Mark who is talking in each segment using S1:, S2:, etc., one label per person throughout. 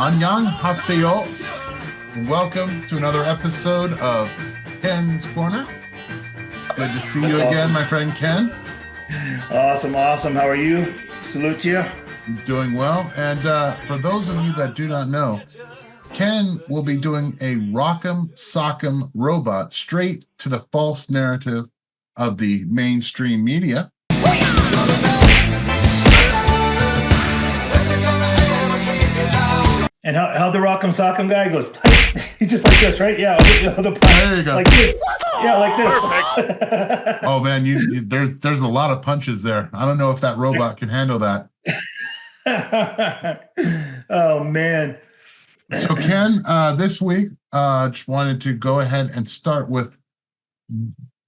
S1: Annyeonghaseyo. Welcome to another episode of Ken's Corner. It's good to see you again, my friend Ken.
S2: Awesome. How are you? Salute to you.
S1: Doing well. And for those of you that do not know, Ken will be doing a rock'em sock'em robot straight to the false narrative of the mainstream media.
S2: And how the rock'em sock'em guy goes, he's just like this, right? Yeah.
S1: There you go.
S2: Like this. Yeah, like this.
S1: Oh man, there's a lot of punches there. I don't know if that robot can handle that.
S2: Oh man.
S1: So Ken, this week, just wanted to go ahead and start with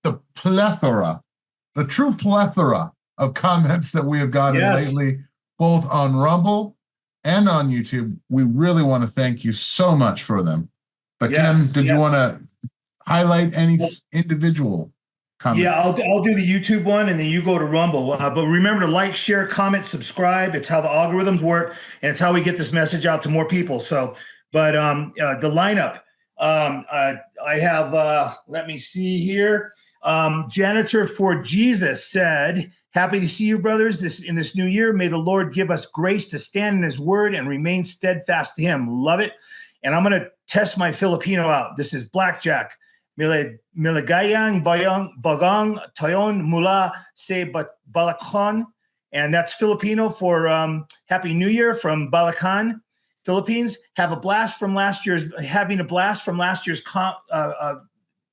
S1: the true plethora of comments that we have gotten lately, both on Rumble and on YouTube. We really want to thank you so much for them. But Ken, did you want to highlight any individual comments?
S2: Yeah, I'll do the YouTube one, and then you go to Rumble. But remember to like, share, comment, subscribe. It's how the algorithms work, and it's how we get this message out to more people. So, but the lineup, I have. Let me see here. Janitor for Jesus said, "Happy to see you, brothers. In this new year, may the Lord give us grace to stand in His Word and remain steadfast to Him." Love it. And I'm going to test my Filipino out. This is Blackjack. Miligayang bagang tayon mula sa Balacan. And that's Filipino for Happy New Year from Balacan, Philippines. Having a blast from last year's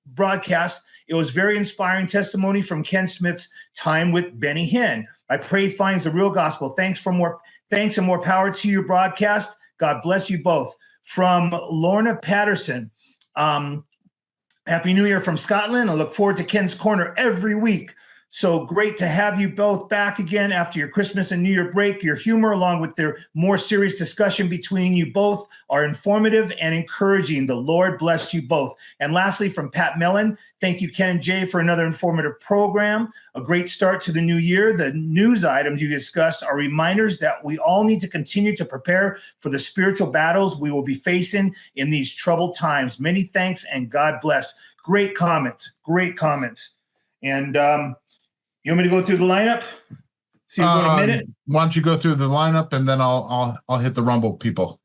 S2: broadcast. It was very inspiring testimony from Ken Smith's time with Benny Hinn. I pray he finds the real gospel. Thanks and more power to your broadcast. God bless you both. From Lorna Patterson. Happy New Year from Scotland. I look forward to Ken's Corner every week. So great to have you both back again after your Christmas and New Year break. Your humor, along with their more serious discussion between you both, are informative and encouraging. The Lord bless you both. And lastly, from Pat Mellon, thank you, Ken and Jay, for another informative program. A great start to the new year. The news items you discussed are reminders that we all need to continue to prepare for the spiritual battles we will be facing in these troubled times. Many thanks and God bless. Great comments. And you want me to go through the lineup? See you in a minute.
S1: Why don't you go through the lineup, and then I'll hit the Rumble people.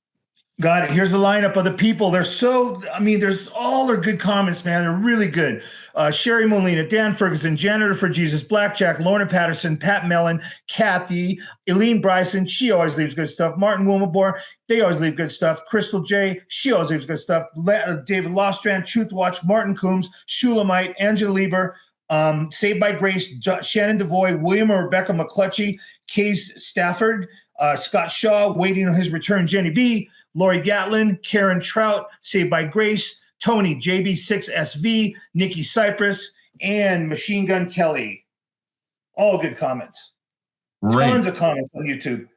S2: Got it. Here's the lineup of the people. There's all are good comments, man. They're really good. Sherry Molina, Dan Ferguson, Janitor for Jesus, Blackjack, Lorna Patterson, Pat Mellon, Kathy, Eileen Bryson, she always leaves good stuff. Martin Wilmabor, they always leave good stuff. Crystal J, she always leaves good stuff. David Lostrand, Truth Watch, Martin Coombs, Shulamite, Angela Lieber, Saved by Grace, Shannon Devoy, William and Rebecca McClutchy, Case Stafford, Scott Shaw, waiting on his return, Jenny B., Lori Gatlin, Karen Trout, Saved by Grace, Tony, JB6SV, Nikki Cypress, and Machine Gun Kelly. All good comments.
S1: Great.
S2: Tons of comments on YouTube.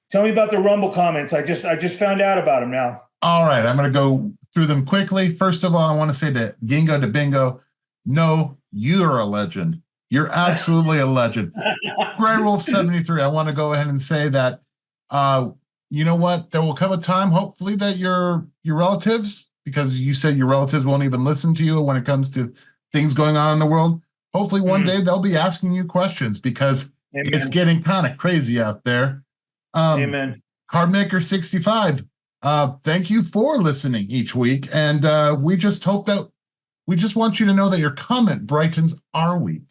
S2: Tell me about the Rumble comments. I just found out about them now.
S1: All right, I'm going to go through them quickly. First of all, I want to say to Gingo de Bingo, no, you're a legend. You're absolutely a legend. Grey Wolf 73, I want to go ahead and say that, you know what? There will come a time, hopefully, that your relatives, because you said your relatives won't even listen to you when it comes to things going on in the world. Hopefully one day they'll be asking you questions, because it's getting kind of crazy out there.
S2: Amen.
S1: Cardmaker 65, thank you for listening each week. And we just want you to know that your comment brightens our week.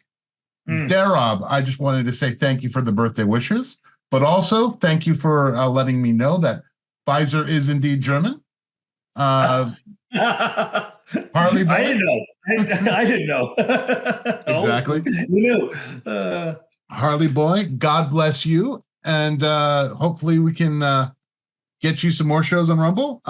S1: Darob, I just wanted to say thank you for the birthday wishes, but also thank you for letting me know that Pfizer is indeed German. Harley Boy.
S2: I didn't know. I didn't know.
S1: Exactly.
S2: You knew.
S1: Harley Boy, God bless you. And hopefully we can get you some more shows on Rumble.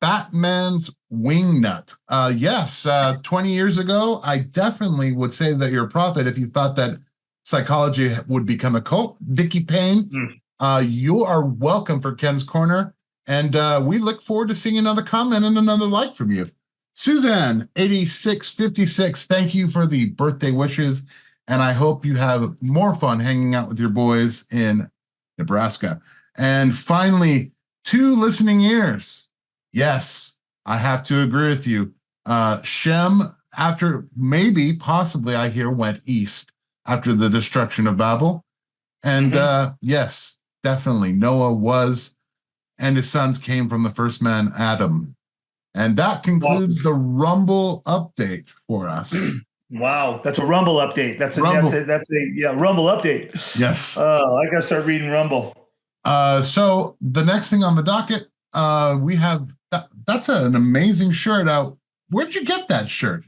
S1: Batman's Wingnut. Yes, 20 years ago, I definitely would say that you're a prophet if you thought that psychology would become a cult. Dickie Payne, you are welcome for Ken's Corner, and we look forward to seeing another comment and another like from you. Suzanne, 8656, thank you for the birthday wishes, and I hope you have more fun hanging out with your boys in Nebraska. And finally, 2 listening ears. Yes, I have to agree with you. Shem, after maybe, possibly, I hear, went east after the destruction of Babel. And yes, definitely, Noah was, and his sons came from the first man, Adam. And that concludes the Rumble update for us.
S2: Wow, that's a Rumble update. That's a
S1: Rumble.
S2: Rumble update.
S1: Yes.
S2: I gotta start reading Rumble.
S1: So the next thing on the docket, we have that's an amazing shirt out. Where'd you get that shirt?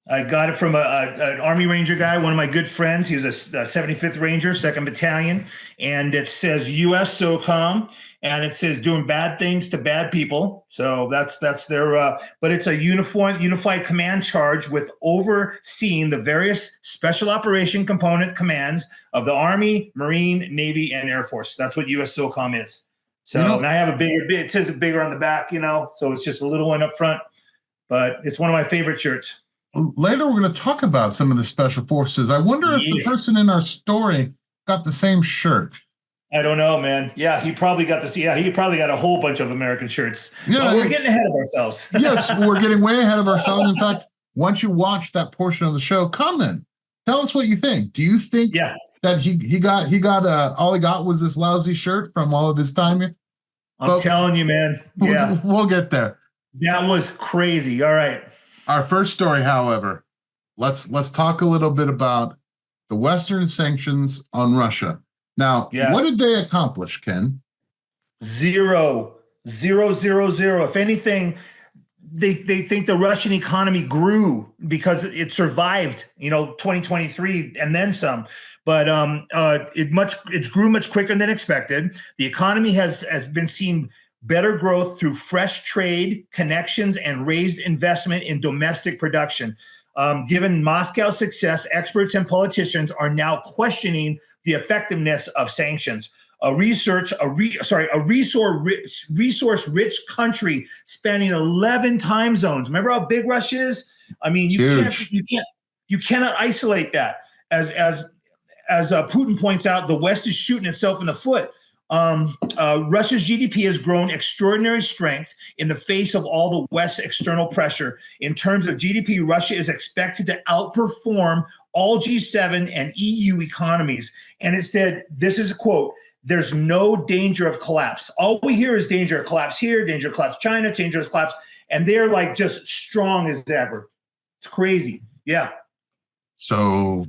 S2: I got it from an Army Ranger guy, one of my good friends. He was a 75th Ranger, 2nd Battalion, and it says U.S. SOCOM, and it says doing bad things to bad people. So that's their, but it's a unified command charge with overseeing the various special operation component commands of the Army, Marine, Navy, and Air Force. That's what U.S. SOCOM is. So, and I have a bigger, it says it bigger on the back, so it's just a little one up front, but it's one of my favorite shirts.
S1: Later, we're going to talk about some of the special forces. I wonder if the person in our story got the same shirt.
S2: I don't know, man. Yeah, he probably got this. Yeah, he probably got a whole bunch of American shirts. Yeah, we're getting ahead of ourselves.
S1: Yes, we're getting way ahead of ourselves. In fact, once you watch that portion of the show, comment. Tell us what you think. Do you think that he got all he got was this lousy shirt from all of his time here?
S2: I'm telling you, man. Yeah,
S1: we'll get there.
S2: That was crazy. All right.
S1: Our first story, however, let's talk a little bit about the Western sanctions on Russia. Now, what did they accomplish, Ken?
S2: Zero. If anything, they think the Russian economy grew because it survived, 2023 and then some. But it grew much quicker than expected. The economy has been seeing better growth through fresh trade, connections, and raised investment in domestic production. Given Moscow's success, experts and politicians are now questioning the effectiveness of sanctions. A resource-rich country spanning 11 time zones. Remember how big Russia is? I mean, you cannot isolate that. As Putin points out, the West is shooting itself in the foot. Russia's GDP has grown extraordinary strength in the face of all the West's external pressure. In terms of GDP, Russia is expected to outperform all G7 and EU economies. And it said, this is a quote, "There's no danger of collapse." All we hear is danger of collapse here, danger of collapse China, danger of collapse. And they're like just strong as ever. It's crazy. Yeah.
S1: So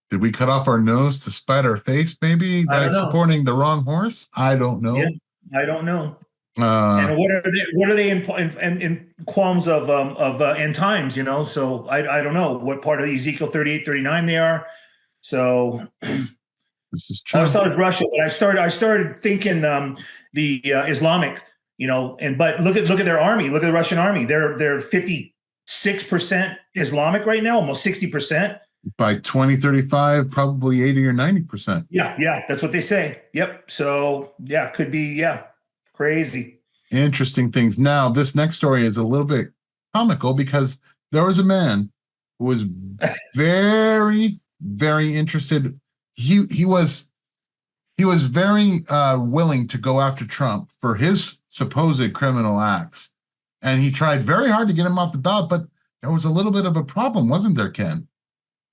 S1: did we cut off our nose to spite our face, maybe, by supporting the wrong horse? I don't know.
S2: Yeah, I don't know. And what are they in qualms of end times? So I don't know what part of Ezekiel 38, 39 they are. So
S1: this is true.
S2: I thought it was Russia, but I started thinking the Islamic, but look at their army. Look at the Russian army. They're 56% Islamic right now, almost 60%.
S1: By 2035, probably 80 or 90%.
S2: Yeah, that's what they say. Yep. So could be crazy.
S1: Interesting things. Now, this next story is a little bit comical because there was a man who was very, very interested. He was very willing to go after Trump for his supposed criminal acts, and he tried very hard to get him off the ballot. But there was a little bit of a problem, wasn't there, Ken?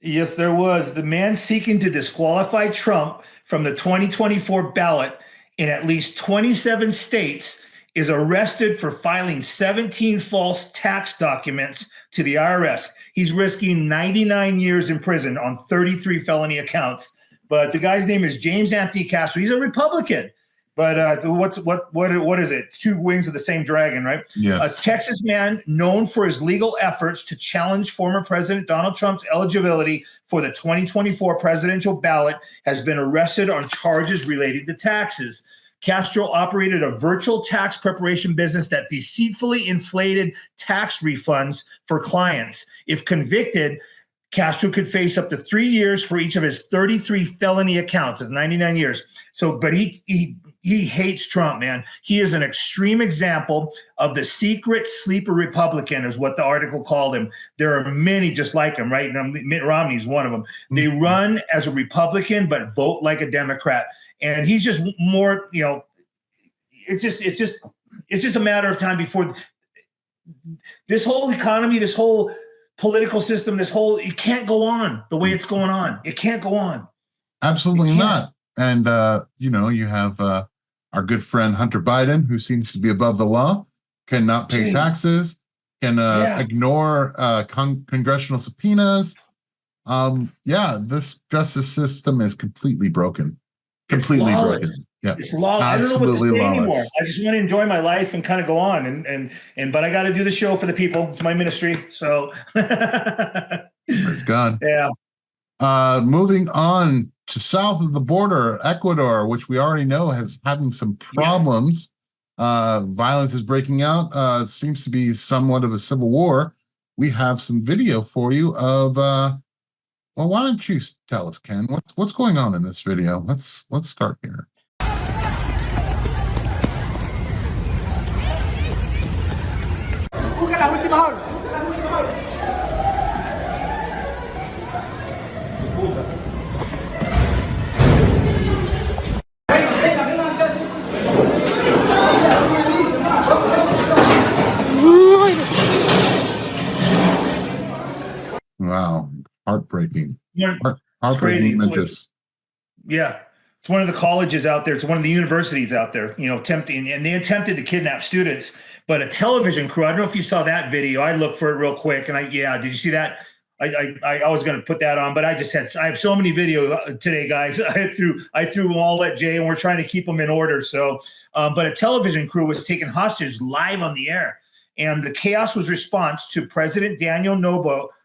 S2: Yes, there was. The man seeking to disqualify Trump from the 2024 ballot in at least 27 states is arrested for filing 17 false tax documents to the IRS. He's risking 99 years in prison on 33 felony accounts. But the guy's name is James Anthony Castro. He's a Republican. But what is it? Two wings of the same dragon, right?
S1: Yes.
S2: A Texas man known for his legal efforts to challenge former President Donald Trump's eligibility for the 2024 presidential ballot has been arrested on charges related to taxes. Castro operated a virtual tax preparation business that deceitfully inflated tax refunds for clients. If convicted, Castro could face up to 3 years for each of his 33 felony accounts. That's 99 years. So, but he hates Trump, man. He is an extreme example of the secret sleeper Republican, is what the article called him. There are many just like him, right? And Mitt Romney's one of them. They run as a Republican, but vote like a Democrat. And he's just more, it's just a matter of time before this whole economy, this whole political system, it can't go on the way it's going on. It can't go on.
S1: Absolutely not. And, you have our good friend Hunter Biden, who seems to be above the law, cannot pay taxes, can ignore congressional subpoenas. This justice system is completely broken. Completely broken. Yeah,
S2: it's lawless. I don't know what to say anymore. I just want to enjoy my life and kind of go on. But I got to do the show for the people. It's my ministry. So
S1: praise God.
S2: Yeah.
S1: Moving on to south of the border, Ecuador, which we already know has having some problems. Violence is breaking out. Seems to be somewhat of a civil war. We have some video for you of well, why don't you tell us, Ken? What's going on in this video? Let's start here. Wow, heartbreaking. Heartbreaking images.
S2: It's one of the colleges out there. It's one of the universities out there, and they attempted to kidnap students. But a television crew, I don't know if you saw that video. I looked for it real quick, and did you see that? I was going to put that on, but I have so many videos today, guys. I threw them all at Jay, and we're trying to keep them in order. So, but a television crew was taken hostage live on the air, and the chaos was response to President Daniel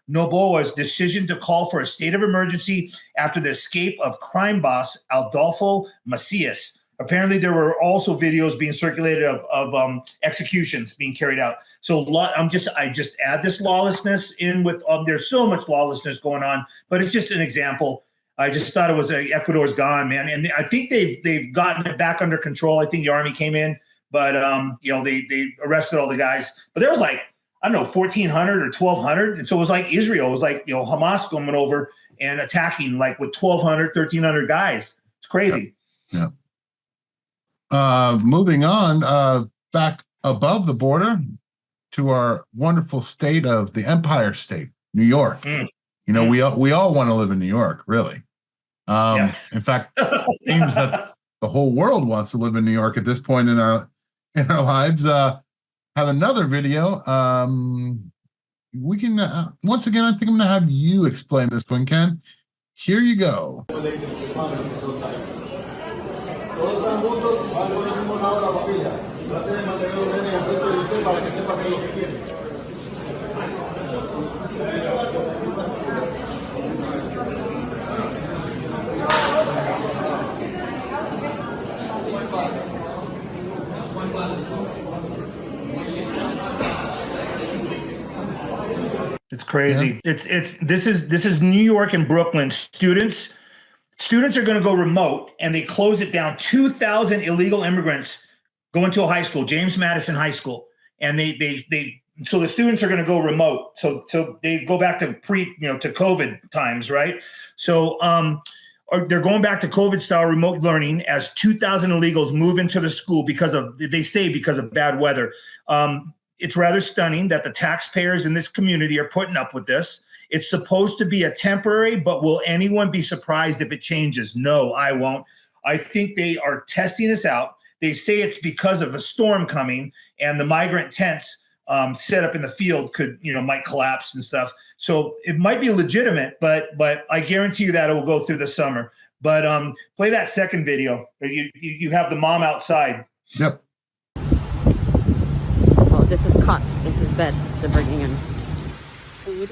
S2: Noboa's decision to call for a state of emergency after the escape of crime boss Adolfo Macias. Apparently, there were also videos being circulated of executions being carried out. So I just add this lawlessness in with there's so much lawlessness going on, but it's just an example. I just thought it was Ecuador's gone, man, and I think they've gotten it back under control. I think the army came in, but they arrested all the guys. But there was 1,400 or 1,200. And so it was like Israel. It was like, Hamas coming over and attacking with 1,200, 1,300 guys. It's crazy.
S1: Yeah. Moving on, back above the border to our wonderful state of the Empire State, New York. We all want to live in New York, really. In fact, it seems that the whole world wants to live in New York at this point in our lives. Have another video. We can once again, I think I'm going to have you explain this one, Ken. Here you go.
S2: It's crazy. Yeah. This is New York and Brooklyn. Students are going to go remote, and they close it down. 2,000 illegal immigrants go into a high school, James Madison High School, and so the students are going to go remote. So they go back to to COVID times, right? So they're going back to COVID style remote learning as 2,000 illegals move into the school because of bad weather. It's rather stunning that the taxpayers in this community are putting up with this. It's supposed to be a temporary, but will anyone be surprised if it changes? No, I won't. I think they are testing this out. They say it's because of a storm coming and the migrant tents set up in the field might collapse and stuff. So it might be legitimate, but I guarantee you that it will go through the summer. But play that second video. You have the mom outside.
S1: Yep.
S3: Oh, this is cots. This is bed. They're bringing in food.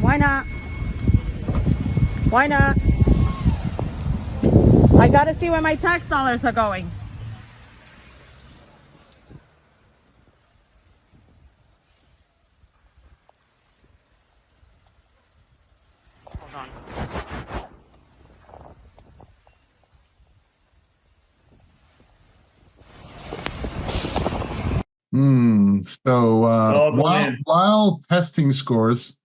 S3: Why not? Why not? I gotta see where my tax dollars are going. Hold on.
S1: So
S2: all going in.
S1: while testing scores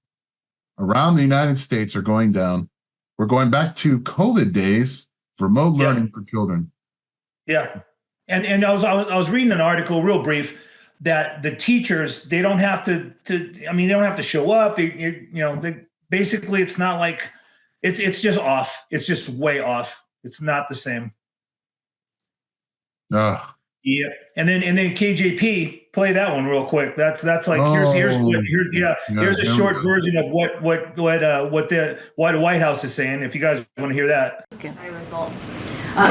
S1: around the United States are going down, we're going back to COVID days, remote learning for children.
S2: Yeah. And I was reading an article, real brief, that the teachers, they don't have to they don't have to show up. They basically, it's not like, it's just off. It's just way off. It's not the same. Yeah. And then KJP, play that one real quick. That's like, here's a short version of what the White House is saying, if you guys want to hear that.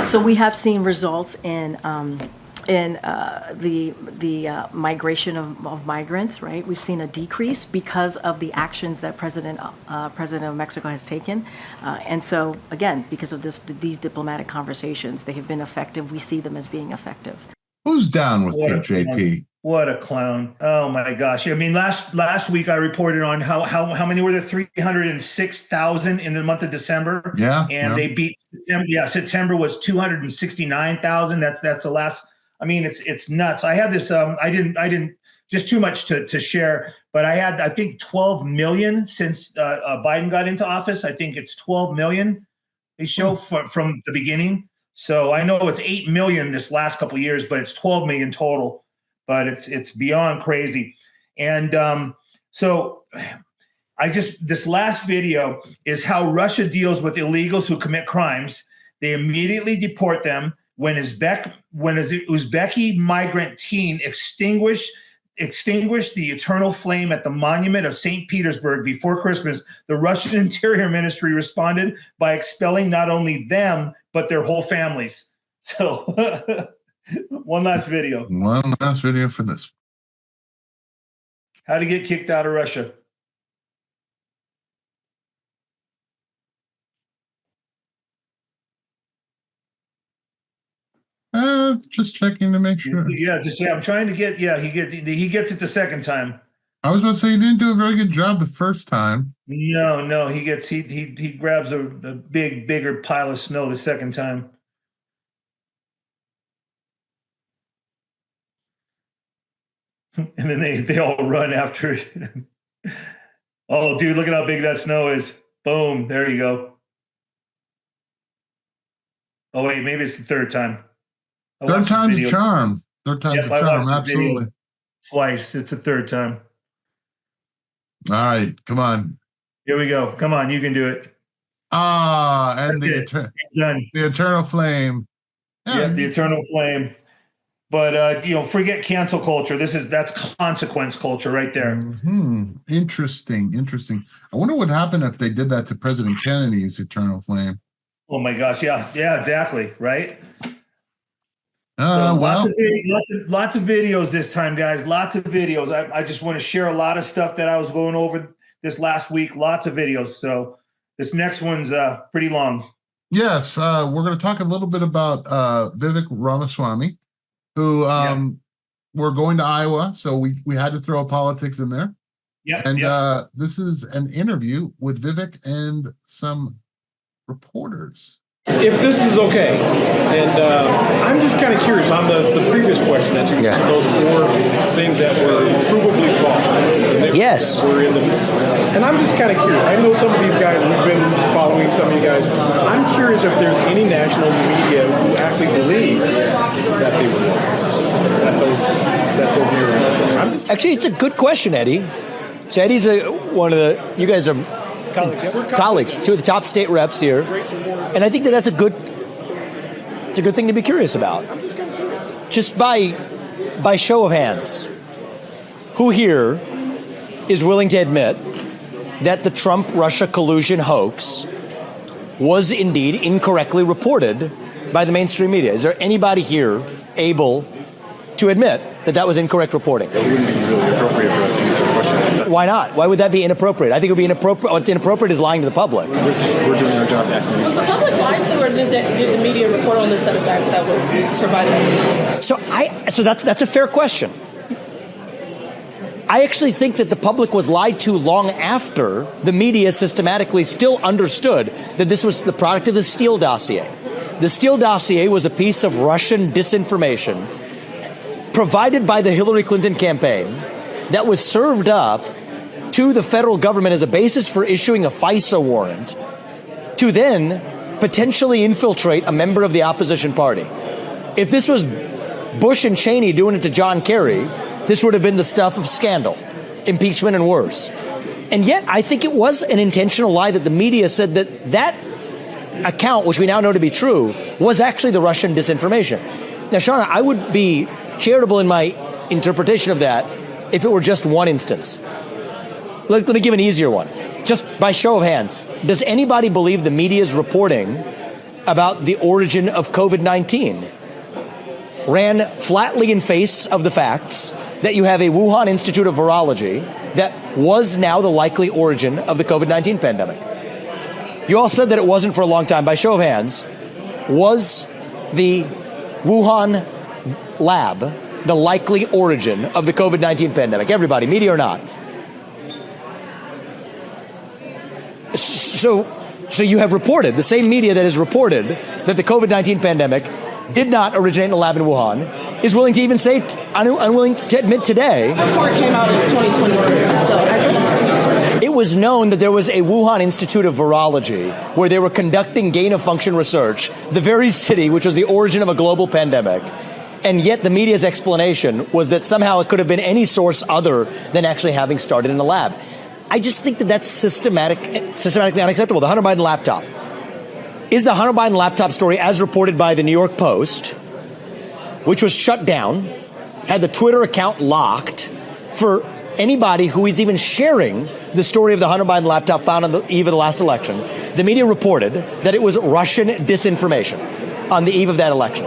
S4: So we have seen results in the migration of migrants, right? We've seen a decrease because of the actions that President of Mexico has taken. And so, again, because of these diplomatic conversations, they have been effective. We see them as being effective.
S1: Who's down with KJP?
S2: What a clown. Oh, my gosh. I mean, last week I reported on how many were there? 306,000 in the month of December.
S1: Yeah.
S2: And they beat September. Yeah, September was 269,000. That's the last. I mean, it's nuts. I had this. I didn't just too much to share, but I think 12 million since Biden got into office. I think it's 12 million they show from the beginning. So I know it's 8 million this last couple of years, but it's 12 million total. But it's beyond crazy. And so this last video is how Russia deals with illegals who commit crimes. They immediately deport them. When an Uzbeki migrant teen extinguished the eternal flame at the monument of St. Petersburg before Christmas, the Russian Interior Ministry responded by expelling not only them, but their whole families. So one last video.
S1: One last video for this.
S2: How to get kicked out of Russia.
S1: Just checking to make sure.
S2: I'm trying to get. Yeah, he gets it the second time.
S1: I was about to say, you didn't do a very good job the first time.
S2: No, he grabs a bigger pile of snow the second time. And then they all run after it. Oh, dude, look at how big that snow is. Boom, there you go. Oh wait, maybe it's the third time.
S1: Third time's a charm. Third time's a charm, absolutely.
S2: Twice. It's the third time.
S1: All right, come on.
S2: Here we go. Come on, you can do it.
S1: And
S2: the
S1: eternal flame.
S2: Yeah, the eternal flame. But forget cancel culture. That's consequence culture right there.
S1: Mm-hmm. Interesting. I wonder what happened if they did that to President Kennedy's eternal flame.
S2: Oh my gosh, yeah, exactly, right?
S1: Lots
S2: of videos this time, guys. Lots of videos. I just want to share a lot of stuff that I was going over this last week. Lots of videos. So this next one's pretty long.
S1: Yes, we're going to talk a little bit about Vivek Ramaswamy, who we're going to Iowa, so we had to throw politics in there.
S2: Yeah.
S1: And this is an interview with Vivek and some reporters.
S5: If this is okay, and I'm just kind of curious on the previous question that you those 4 things that were provably false.
S6: Yes.
S5: And I'm just kind of curious. I know some of these guys, we've been following some of you guys. I'm curious if there's any national media who actually believe that they were wrong.
S6: Actually, it's a good question, Eddie. So Eddie's you guys are colleagues, 2 of the top state reps here, and I think that's a good thing to be curious about. Just by show of hands, who here is willing to admit that the Trump-Russia collusion hoax was indeed incorrectly reported by the mainstream media? Is there anybody here able to admit that was incorrect reporting?
S5: It wouldn't be really appropriate for us to answer the question.
S6: Why not? Why would that be inappropriate? I think it would be inappropriate. What's inappropriate is lying to the public.
S5: We're doing our job asking you.
S7: Was the public lied to, or did the media report on this set of facts that were provided?
S6: So that's a fair question. I actually think that the public was lied to long after the media systematically still understood that this was the product of the Steele dossier. The Steele dossier was a piece of Russian disinformation provided by the Hillary Clinton campaign that was served up to the federal government as a basis for issuing a FISA warrant to then potentially infiltrate a member of the opposition party. If this was Bush and Cheney doing it to John Kerry, this would have been the stuff of scandal, impeachment, and worse. And yet, I think it was an intentional lie that the media said that account, which we now know to be true, was actually the Russian disinformation. Now, Shauna, I would be charitable in my interpretation of that if it were just one instance. Let me give an easier one. Just by show of hands, does anybody believe the media's reporting about the origin of COVID-19 ran flatly in face of the facts that you have a Wuhan Institute of Virology that was now the likely origin of the COVID-19 pandemic? You all said that it wasn't for a long time. By show of hands, was the Wuhan lab the likely origin of the COVID-19 pandemic? Everybody, media or not. So you have reported, the same media that has reported that the COVID-19 pandemic did not originate in a lab in Wuhan is willing to even say, unwilling to admit today.
S7: The report came out in 2023, so I guess
S6: it was known that there was a Wuhan Institute of Virology where they were conducting gain-of-function research, the very city which was the origin of a global pandemic. And yet the media's explanation was that somehow it could have been any source other than actually having started in a lab. I just think that that's systematically unacceptable. The Hunter Biden laptop. Is the Hunter Biden laptop story, as reported by the New York Post, which was shut down, had the Twitter account locked for anybody who is even sharing the story of the Hunter Biden laptop found on the eve of the last election? The media reported that it was Russian disinformation on the eve of that election.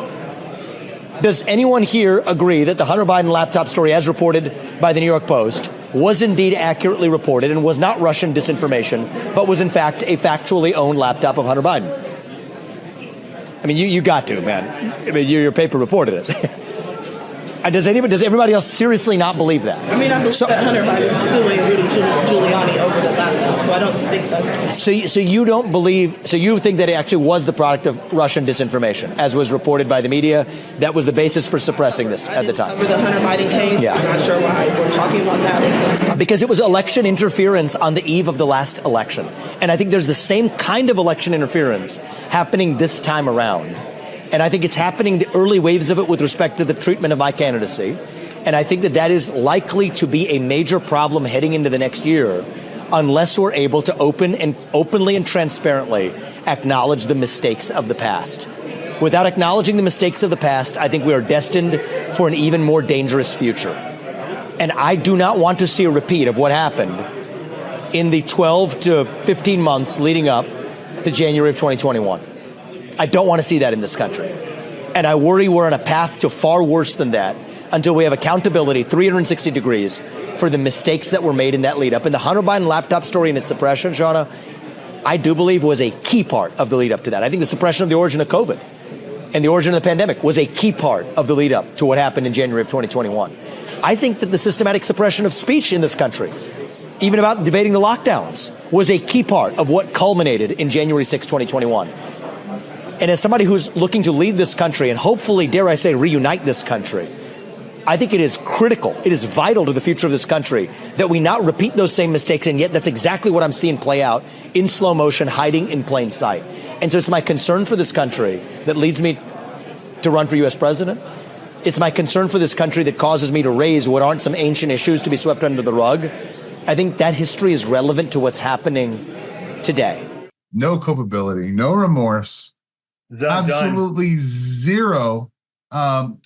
S6: Does anyone here agree that the Hunter Biden laptop story, as reported by the New York Post, was indeed accurately reported and was not Russian disinformation, but was in fact a factually owned laptop of Hunter Biden? I mean, you got to, man. I mean, your paper reported it. Does everybody else seriously not believe that?
S7: I mean, I believe that Hunter Biden is suing Rudy Giuliani over the laptop, so I don't think that's...
S6: So you don't believe, so you think that it actually was the product of Russian disinformation, as was reported by the media? That was the basis for suppressing this at the time?
S7: Over the Hunter Biden case, yeah. I'm not sure why we're talking about that.
S6: Because it was election interference on the eve of the last election. And I think there's the same kind of election interference happening this time around. And I think it's happening, the early waves of it, with respect to the treatment of my candidacy. And I think that is likely to be a major problem heading into the next year unless we're able to openly and transparently acknowledge the mistakes of the past. Without acknowledging the mistakes of the past, I think we are destined for an even more dangerous future. And I do not want to see a repeat of what happened in the 12 to 15 months leading up to January of 2021. I don't want to see that in this country. And I worry we're on a path to far worse than that until we have accountability 360 degrees for the mistakes that were made in that lead up. And the Hunter Biden laptop story and its suppression, Shauna, I do believe was a key part of the lead up to that. I think the suppression of the origin of COVID and the origin of the pandemic was a key part of the lead up to what happened in January of 2021. I think that the systematic suppression of speech in this country, even about debating the lockdowns, was a key part of what culminated in January 6, 2021. And as somebody who's looking to lead this country and hopefully, dare I say, reunite this country, I think it is critical, it is vital to the future of this country that we not repeat those same mistakes, and yet that's exactly what I'm seeing play out in slow motion, hiding in plain sight. And so it's my concern for this country that leads me to run for U.S. president. It's my concern for this country that causes me to raise what aren't some ancient issues to be swept under the rug. I think that history is relevant to what's happening today.
S1: No culpability, no remorse. Absolutely zero.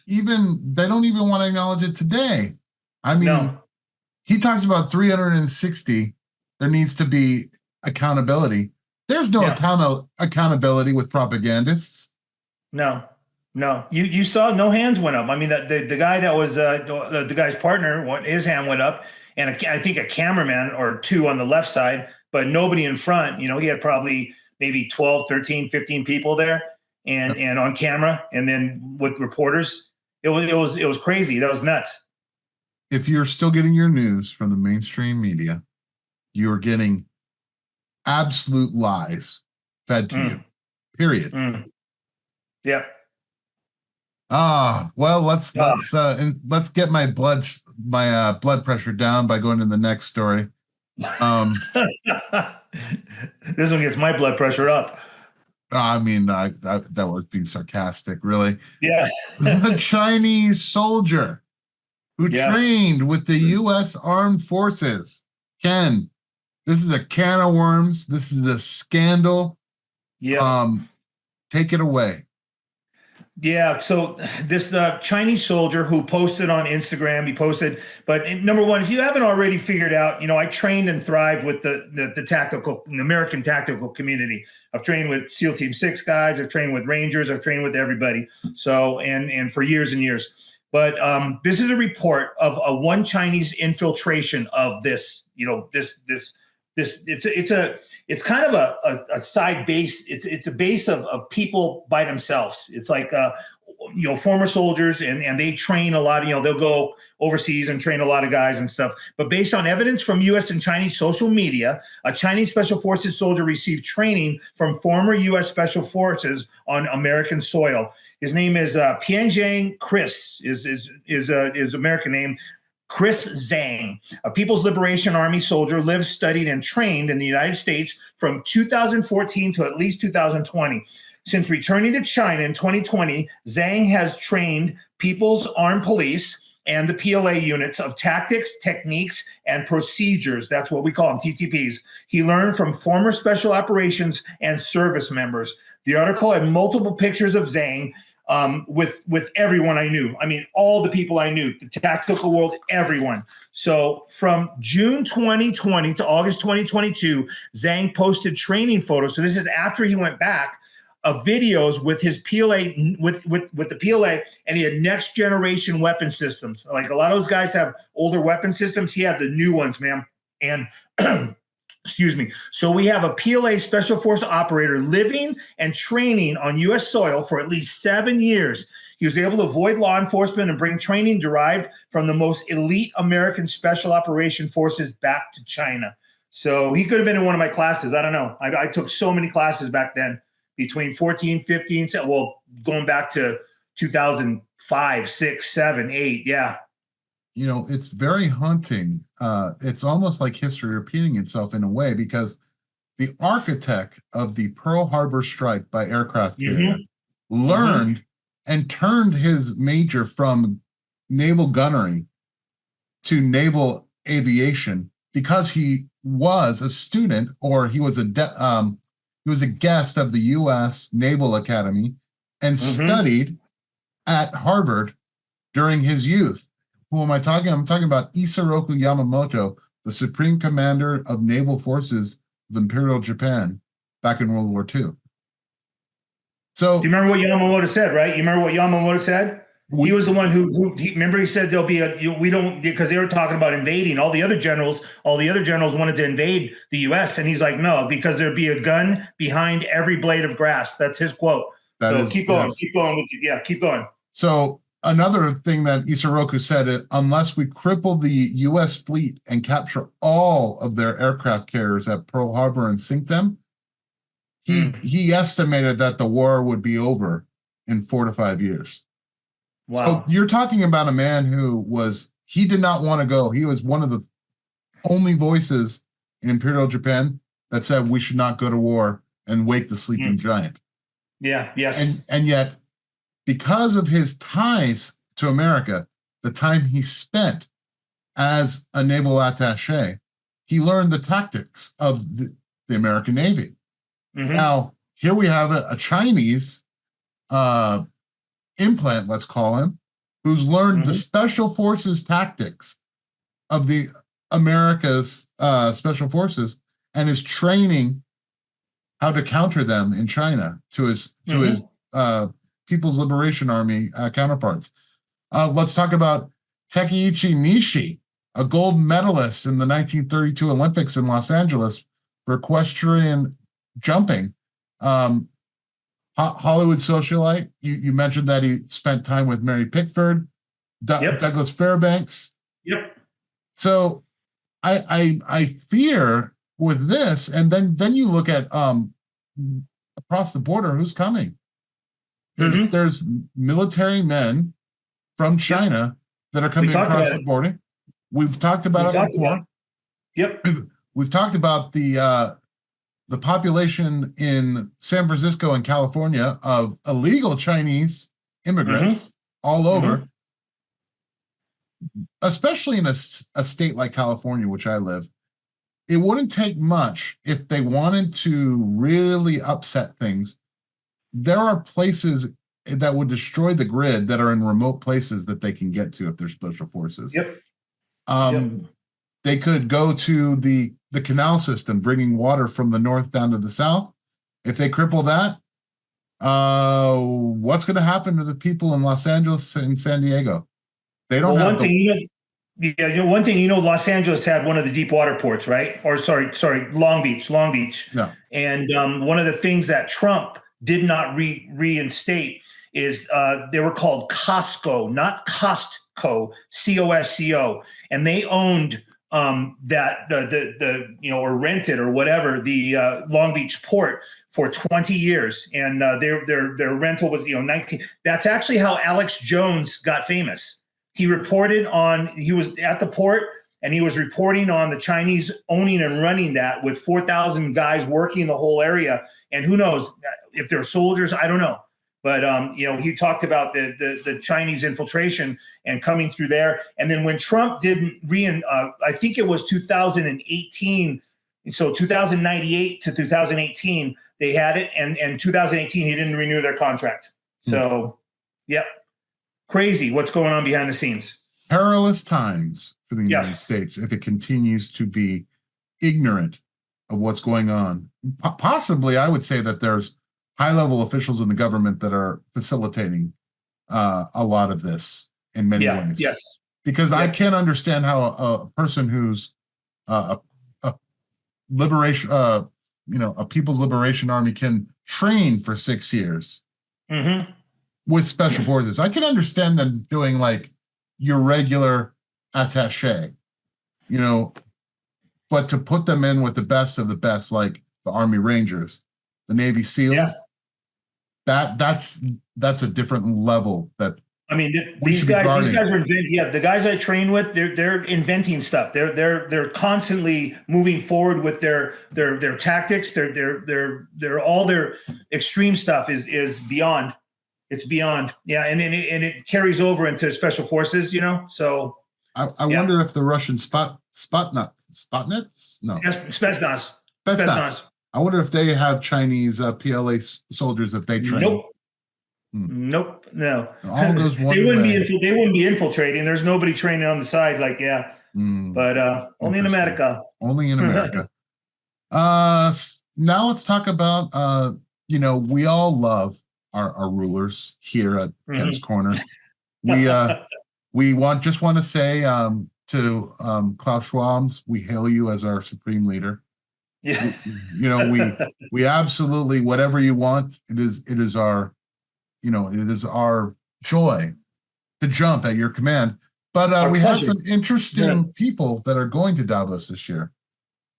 S1: Even they don't even want to acknowledge it today. I mean, He talks about 360. There needs to be accountability. There's no accountability with propagandists.
S2: No. You saw no hands went up. I mean, the guy that was the guy's partner, his hand went up, and I think a cameraman or two on the left side, but nobody in front. You know, he had probably maybe 12, 13, 15 people there. And on camera, and then with reporters, it was crazy. That was nuts.
S1: If you're still getting your news from the mainstream media, you're getting absolute lies fed to you. Period.
S2: Yeah.
S1: Well, let's get my blood pressure down by going to the next story.
S2: This one gets my blood pressure up.
S1: I mean, that was being sarcastic, really.
S2: Yeah.
S1: The Chinese soldier who trained with the U.S. Armed Forces. Ken, this is a can of worms. This is a scandal.
S2: Yeah.
S1: Take it away.
S2: Yeah, so this Chinese soldier who posted on Instagram, but number one, if you haven't already figured out, I trained and thrived with the American tactical community. I've trained with SEAL Team 6 guys, I've trained with Rangers, I've trained with everybody. So, and for years and years. But this is a report of one Chinese infiltration of this, it's kind of a side base. It's a base of people by themselves. It's like former soldiers and they train a lot. They'll go overseas and train a lot of guys and stuff. But based on evidence from U.S. and Chinese social media, a Chinese Special Forces soldier received training from former U.S. Special Forces on American soil. His name is Pianjiang Chris. Is American name. Chris Zhang, a People's Liberation Army soldier, lived, studied, and trained in the United States from 2014 to at least 2020. Since returning to China in 2020, Zhang has trained People's Armed Police and the PLA units of tactics, techniques, and procedures. That's what we call them, TTPs. He learned from former special operations and service members. The article had multiple pictures of Zhang with everyone I knew. I mean, all the people I knew, the tactical world, everyone. So from June 2020 to August 2022, Zhang posted training photos. So this is after he went back, of videos with his PLA, with the PLA, and he had next generation weapon systems. Like a lot of those guys have older weapon systems. He had the new ones, man. And excuse me. So we have a PLA Special Force operator living and training on U.S. soil for at least 7 years. He was able to avoid law enforcement and bring training derived from the most elite American Special Operation Forces back to China. So he could have been in one of my classes. I don't know. I took so many classes back then between 14, 15, well, going back to 2005, 6, 7, 8. Yeah.
S1: It's very haunting. It's almost like history repeating itself in a way, because the architect of the Pearl Harbor strike by aircraft carrier learned and turned his major from naval gunnery to naval aviation because he was a student, or he was a guest of the U.S. Naval Academy and studied at Harvard during his youth. Who am I talking? I'm talking about Isoroku Yamamoto, the Supreme Commander of Naval Forces of Imperial Japan back in World War II. So,
S2: do you remember what Yamamoto said, right? You remember what Yamamoto said? He was the one who remember he said there'll be we don't, because they were talking about invading. All the other generals wanted to invade the U.S. and he's like, no, because there'd be a gun behind every blade of grass. That's his quote. Keep going with you. Yeah, keep going.
S1: So another thing that Isoroku said, unless we cripple the U.S. fleet and capture all of their aircraft carriers at Pearl Harbor and sink them, he estimated that the war would be over in 4 to 5 years.
S2: Wow.
S1: So you're talking about a man who he did not want to go. He was one of the only voices in Imperial Japan that said we should not go to war and wake the sleeping giant.
S2: Yeah, yes.
S1: And yet, because of his ties to America, the time he spent as a naval attaché, he learned the tactics of the American Navy. Now, here we have a Chinese implant, let's call him, who's learned the Special Forces tactics of the America's Special Forces and is training how to counter them in China to his People's Liberation Army counterparts. Let's talk about Takeichi Nishi, a gold medalist in the 1932 Olympics in Los Angeles for equestrian jumping. Hollywood socialite. You mentioned that he spent time with Mary Pickford, Douglas Fairbanks.
S2: Yep.
S1: So I fear with this, and then you look at across the border, who's coming? There's military men from China that are coming across the border. We've talked about it before.
S2: Yep.
S1: We've talked about the population in San Francisco and California of illegal Chinese immigrants all over, especially in a state like California, which I live. It wouldn't take much if they wanted to really upset things. There are places that would destroy the grid that are in remote places that they can get to if they're special forces. They could go to the canal system, bringing water from the north down to the south. If they cripple that, what's going to happen to the people in Los Angeles and San Diego? They don't have
S2: one thing, Los Angeles had one of the deep water ports, right? Or sorry, Long Beach.
S1: Yeah.
S2: And one of the things that Trump did not reinstate is they were called Costco, not Costco, COSCO, and they owned or rented or whatever the Long Beach port for 20 years, and their rental was 19. That's actually how Alex Jones got famous. He was at the port and he was reporting on the Chinese owning and running that with 4,000 guys working the whole area. And who knows if they're soldiers, I don't know. But he talked about the Chinese infiltration and coming through there. And then when Trump didn't I think it was 2018, so 2098 to 2018, they had it, and 2018 he didn't renew their contract. So, crazy what's going on behind the scenes.
S1: Perilous times for the United States if it continues to be ignorant of what's going on. Possibly, I would say that there's high-level officials in the government that are facilitating a lot of this in many ways.
S2: Yes.
S1: Because I can't understand how a person who's a liberation, a People's Liberation Army can train for 6 years with special forces. I can understand them doing like your regular attaché, but to put them in with the best of the best, like the Army Rangers, the Navy SEALs, that's a different level. That
S2: these guys are inventing. Yeah, the guys I train with, they're inventing stuff. They're constantly moving forward with their tactics. Their all their extreme stuff is beyond. It's beyond. Yeah, and it carries over into special forces. So
S1: I wonder if the Russian Spetsnaz. I wonder if they have Chinese PLA soldiers that they train.
S2: Nope. No.
S1: All goes one
S2: they wouldn't
S1: way.
S2: They wouldn't be infiltrating. There's nobody training on the side. But only in America.
S1: Only in America. Now let's talk about. We all love our rulers here at Ken's Corner. We just want to say to Klaus Schwab, we hail you as our supreme leader.
S2: Yeah.
S1: We absolutely, whatever you want, it is our joy to jump at your command. But we have some interesting people that are going to Davos this year.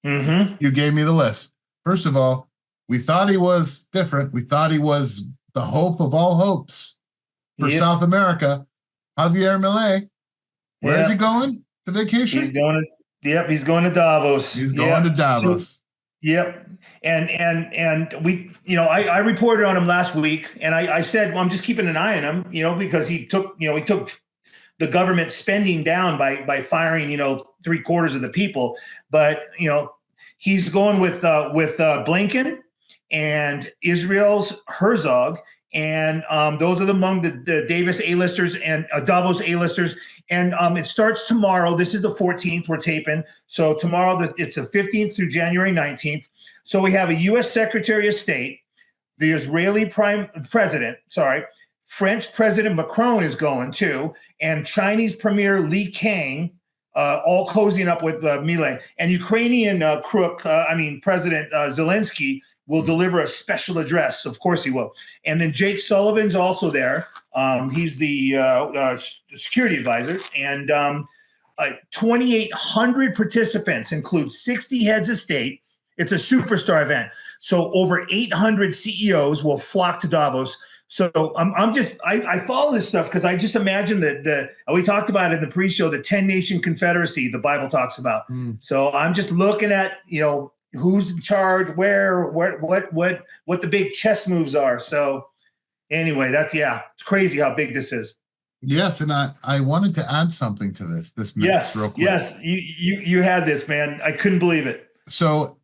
S1: You gave me the list. First of all, we thought he was different. We thought he was the hope of all hopes for South America. Javier Milei. Where is he going? To vacation?
S2: He's going to Davos.
S1: He's going to Davos.
S2: And we, I reported on him last week, and I said, well, I'm just keeping an eye on him, because he took the government spending down by firing, 3/4 of the people. But, he's going with Blinken and Israel's Herzog, and those are among the Davis A-listers and Davos A-listers. And it starts tomorrow. This is the 14th we're taping. So tomorrow, it's the 15th through January 19th. So we have a U.S. Secretary of State, the Israeli French President Macron is going too, and Chinese Premier Li Kang, all cozying up with Milei. And Ukrainian President Zelensky will deliver a special address. Of course he will. And then Jake Sullivan's also there. He's the security advisor. And 2,800 participants include 60 heads of state. It's a superstar event. So over 800 CEOs will flock to Davos. So I follow this stuff because I just imagine that we talked about it in the pre-show, the 10-nation confederacy the Bible talks about. So I'm just looking at, who's in charge, where, what the big chess moves are. So anyway, it's crazy how big this is.
S1: Yes, and I wanted to add something to this mix real quick.
S2: Yes, you had this, man. I couldn't believe it.
S1: So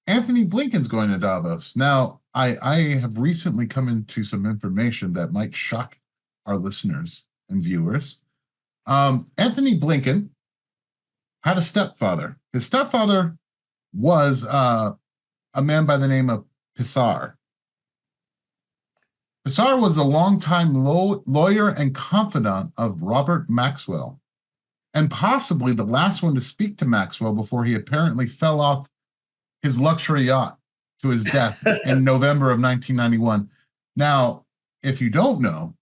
S1: Anthony Blinken's going to Davos. Now, I have recently come into some information that might shock our listeners and viewers. Anthony Blinken had a stepfather. His stepfather was a man by the name of Pissar. Pissar was a longtime lawyer and confidant of Robert Maxwell, and possibly the last one to speak to Maxwell before he apparently fell off his luxury yacht to his death in November of 1991. Now, if you don't know,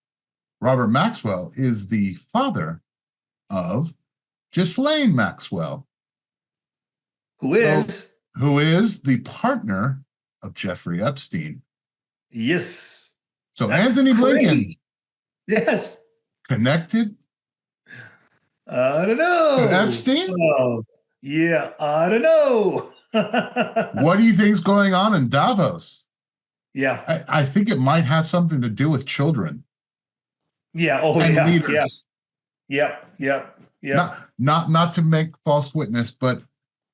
S1: Robert Maxwell is the father of Ghislaine Maxwell, who is the partner of Jeffrey Epstein.
S2: Yes.
S1: So that's Anthony Blinken,
S2: yes,
S1: connected.
S2: I don't know.
S1: To Epstein?
S2: Oh, yeah, I don't know.
S1: What do you think's going on in Davos?
S2: Yeah,
S1: I think it might have something to do with children.
S2: Yeah.
S1: Leaders.
S2: Yeah.
S1: Not to make false witness, but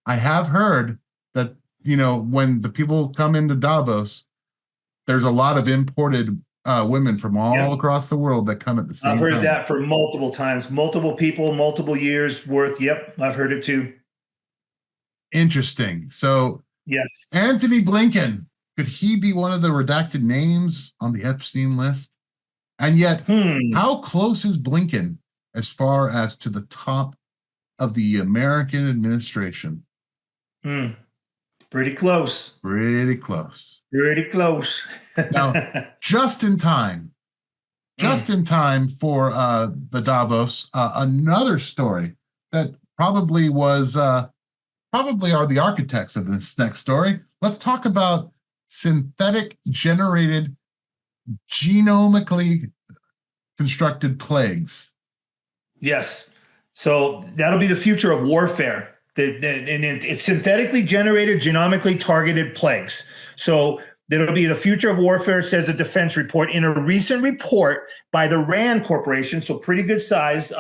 S1: I have heard that when the people come into Davos, there's a lot of imported women from all across the world that come at the same time.
S2: I've heard that for multiple times, multiple people, multiple years worth. Yep, I've heard it too.
S1: Interesting. So,
S2: yes,
S1: Anthony Blinken, could he be one of the redacted names on the Epstein list? And yet, how close is Blinken as far as to the top of the American administration?
S2: Pretty close.
S1: Pretty close.
S2: Pretty close.
S1: Now, just in time for the Davos, another story that probably are the architects of this next story. Let's talk about synthetic generated, genomically constructed plagues.
S2: Yes. So that'll be the future of warfare. It's synthetically generated, genomically targeted plagues. So that'll be the future of warfare, says the Defense Report. In a recent report by the RAND Corporation, so pretty good size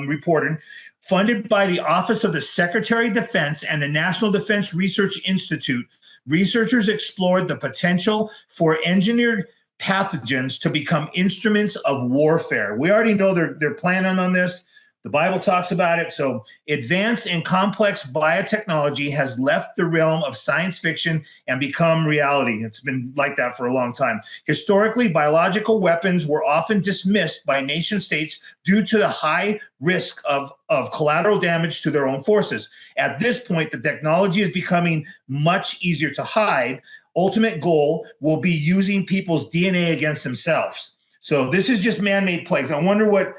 S2: reporting, funded by the Office of the Secretary of Defense and the National Defense Research Institute, researchers explored the potential for engineered pathogens to become instruments of warfare. We already know they're planning on this. The Bible talks about it. So advanced and complex biotechnology has left the realm of science fiction and become reality. It's been like that for a long time. Historically, biological weapons were often dismissed by nation states due to the high risk of collateral damage to their own forces. At this point, the technology is becoming much easier to hide. Ultimate goal will be using people's DNA against themselves. So this is just man-made plagues. I wonder what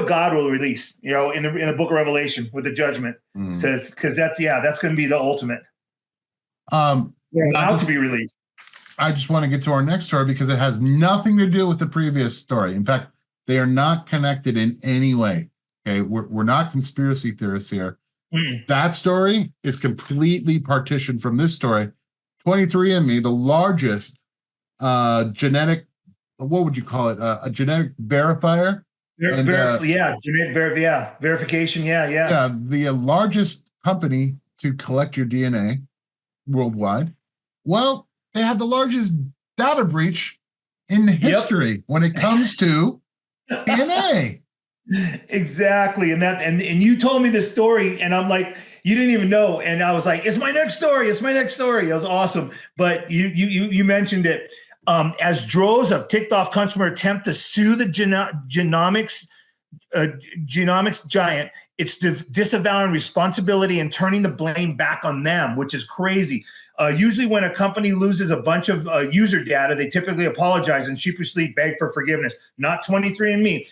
S2: God will release, in the book of Revelation with the judgment. Says, because that's going to be the ultimate. About to be released.
S1: I just want to get to our next story because it has nothing to do with the previous story. In fact, they are not connected in any way. Okay, we're not conspiracy theorists here. That story is completely partitioned from this story. 23andMe, the largest genetic, what would you call it? A genetic verifier.
S2: Verification. Yeah.
S1: The largest company to collect your DNA worldwide. Well, they had the largest data breach in history when it comes to DNA.
S2: Exactly. And you told me this story, and I'm like, you didn't even know. And I was like, it's my next story. It was awesome. But you mentioned it. As droves of ticked-off customers attempt to sue the genomics giant, it's disavowing responsibility and turning the blame back on them, which is crazy. Usually when a company loses a bunch of user data, they typically apologize and sheepishly beg for forgiveness. Not 23andMe.